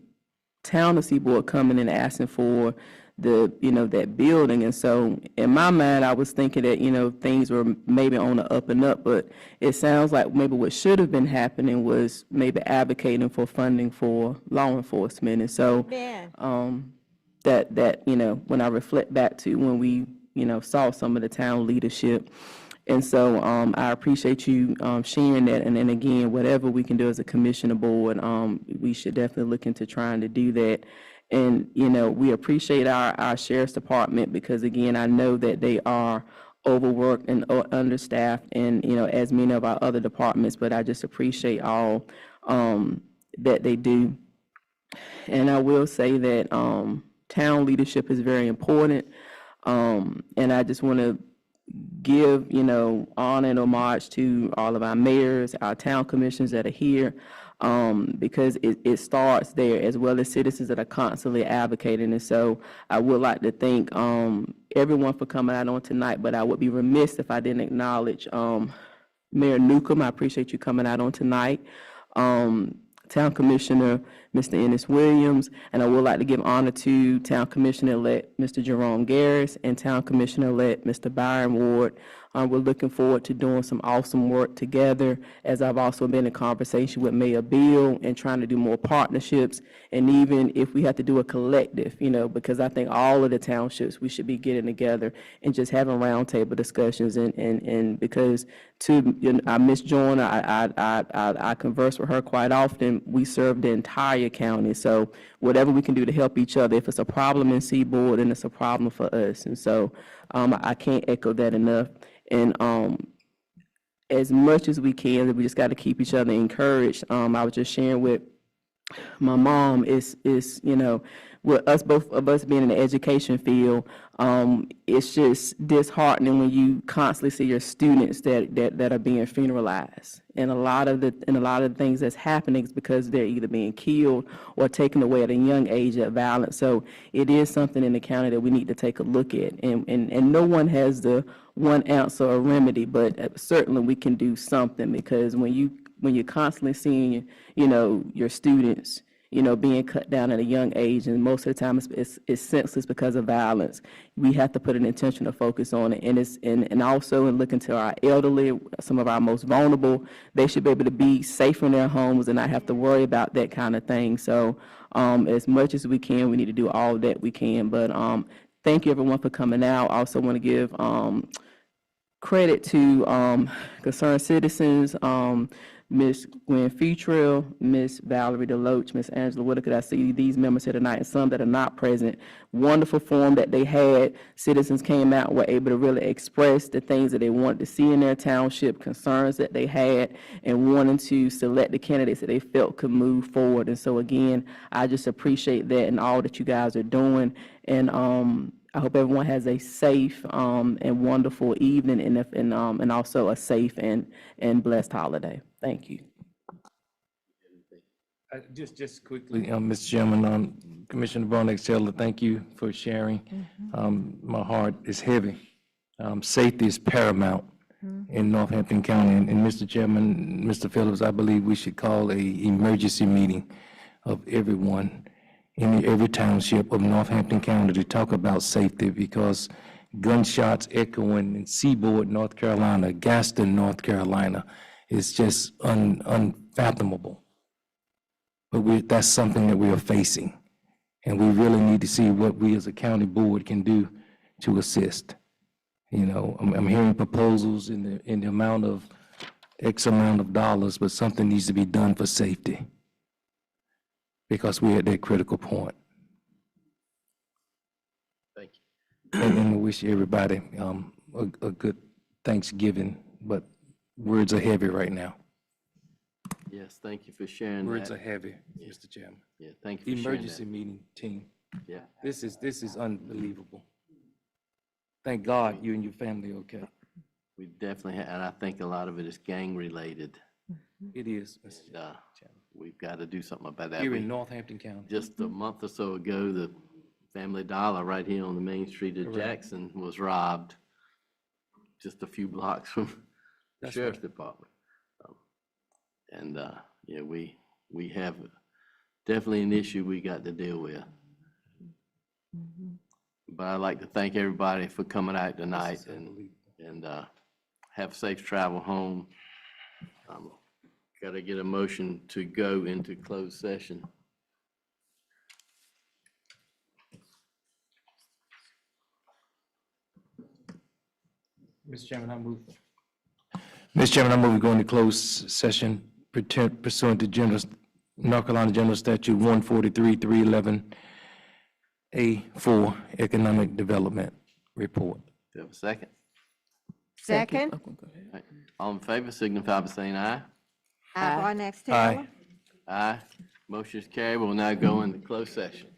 town of Seaboard coming and asking for that building. And so in my mind, I was thinking that, things were maybe on the up and up, but it sounds like maybe what should have been happening was maybe advocating for funding for law enforcement. And so that when I reflect back to when we, saw some of the town leadership. And so I appreciate you sharing that. And then again, whatever we can do as a commissioner board, we should definitely look into trying to do that. And, we appreciate our sheriff's department because, again, I know that they are overworked and understaffed and, as many of our other departments, but I just appreciate all that they do. And I will say that town leadership is very important. And I just want to give, honor and homage to all of our mayors, our town commissioners that are here. Because it starts there, as well as citizens that are constantly advocating. And so I would like to thank everyone for coming out on tonight, but I would be remiss if I didn't acknowledge Mayor Newcomb. I appreciate you coming out on tonight. Town Commissioner, Mr. Ennis Williams, and I would like to give honor to Town Commissioner-elect Mr. Jerome Garris and Town Commissioner-elect Mr. Byron Ward. We're looking forward to doing some awesome work together, as I've also been in conversation with Mayor Bill and trying to do more partnerships, and even if we have to do a collective, because I think all of the townships, we should be getting together and just having roundtable discussions, and because I Miss Joyner, I converse with her quite often. We serve the entire county, so whatever we can do to help each other. If it's a problem in Seaboard, then it's a problem for us, and so I can't echo that enough. And as much as we can, we just got to keep each other encouraged. I was just sharing with my mom, is with us, both of us being in the education field, it's just disheartening when you constantly see your students that are being funeralized. And a lot of the things that's happening is because they're either being killed or taken away at a young age of violence. So it is something in the county that we need to take a look at. And no one has the one answer or remedy, but certainly we can do something, because when you're constantly seeing, your students, being cut down at a young age, and most of the time it's senseless because of violence, we have to put an intentional focus on it. And also in looking to our elderly, some of our most vulnerable, they should be able to be safe in their homes and not have to worry about that kind of thing. So as much as we can, we need to do all that we can. But thank you everyone for coming out. I also want to give credit to concerned citizens, Ms. Gwen Futrell, Ms. Valerie Deloach, Ms. Angela Whitaker. I see these members here tonight and some that are not present. Wonderful forum that they had. Citizens came out and were able to really express the things that they wanted to see in their township, concerns that they had, and wanting to select the candidates that they felt could move forward. And so again, I just appreciate that and all that you guys are doing. And I hope everyone has a safe and wonderful evening and also a safe and blessed holiday. Thank you.
Just quickly, Mr. Chairman, Commissioner Von Exceller, thank you for sharing. My heart is heavy. Safety is paramount in Northampton County. And Mr. Chairman, Mr. Phillips, I believe we should call a emergency meeting of everyone in every township of Northampton County to talk about safety, because gunshots echoing in Seaboard, North Carolina, Gaston, North Carolina, is just unfathomable. But that's something that we are facing, and we really need to see what we as a county board can do to assist. You know, I'm hearing proposals in the amount of X amount of dollars, but something needs to be done for safety, because we're at that critical point.
Thank you.
And we wish everybody a good Thanksgiving, but words are heavy right now.
Yes, thank you for sharing that.
Words are heavy, Mr. Chairman.
Yeah, thank you for sharing
Emergency
that.
meeting team.
Yeah,
This is unbelievable. Thank God you and your family okay.
we definitely, and I think a lot of it is gang-related.
It is, Mr.
And,
Chairman.
we've got to do something about that.
Here
We-
in Northampton County.
Just a month or so ago, the Family Dollar right here on the main street of
Correct.
Jackson was robbed just a few blocks from the
That's
Sheriff's
right.
Department. And, yeah, we have definitely an issue we got to deal with. But I'd like to thank everybody for coming out tonight and have safe travel home. Got to get a motion to go into closed session.
Mr. Chairman, I move. Mr. Chairman, I move we go into closed session pursuant to North Carolina General Statute 143-311A4, Economic Development Report.
Do you have a second?
Second.
Okay, go ahead.
All right. All in favor signify by saying aye.
Barnes
Aye.
Taylor.
Aye. Motion is carried. We'll now go into closed session.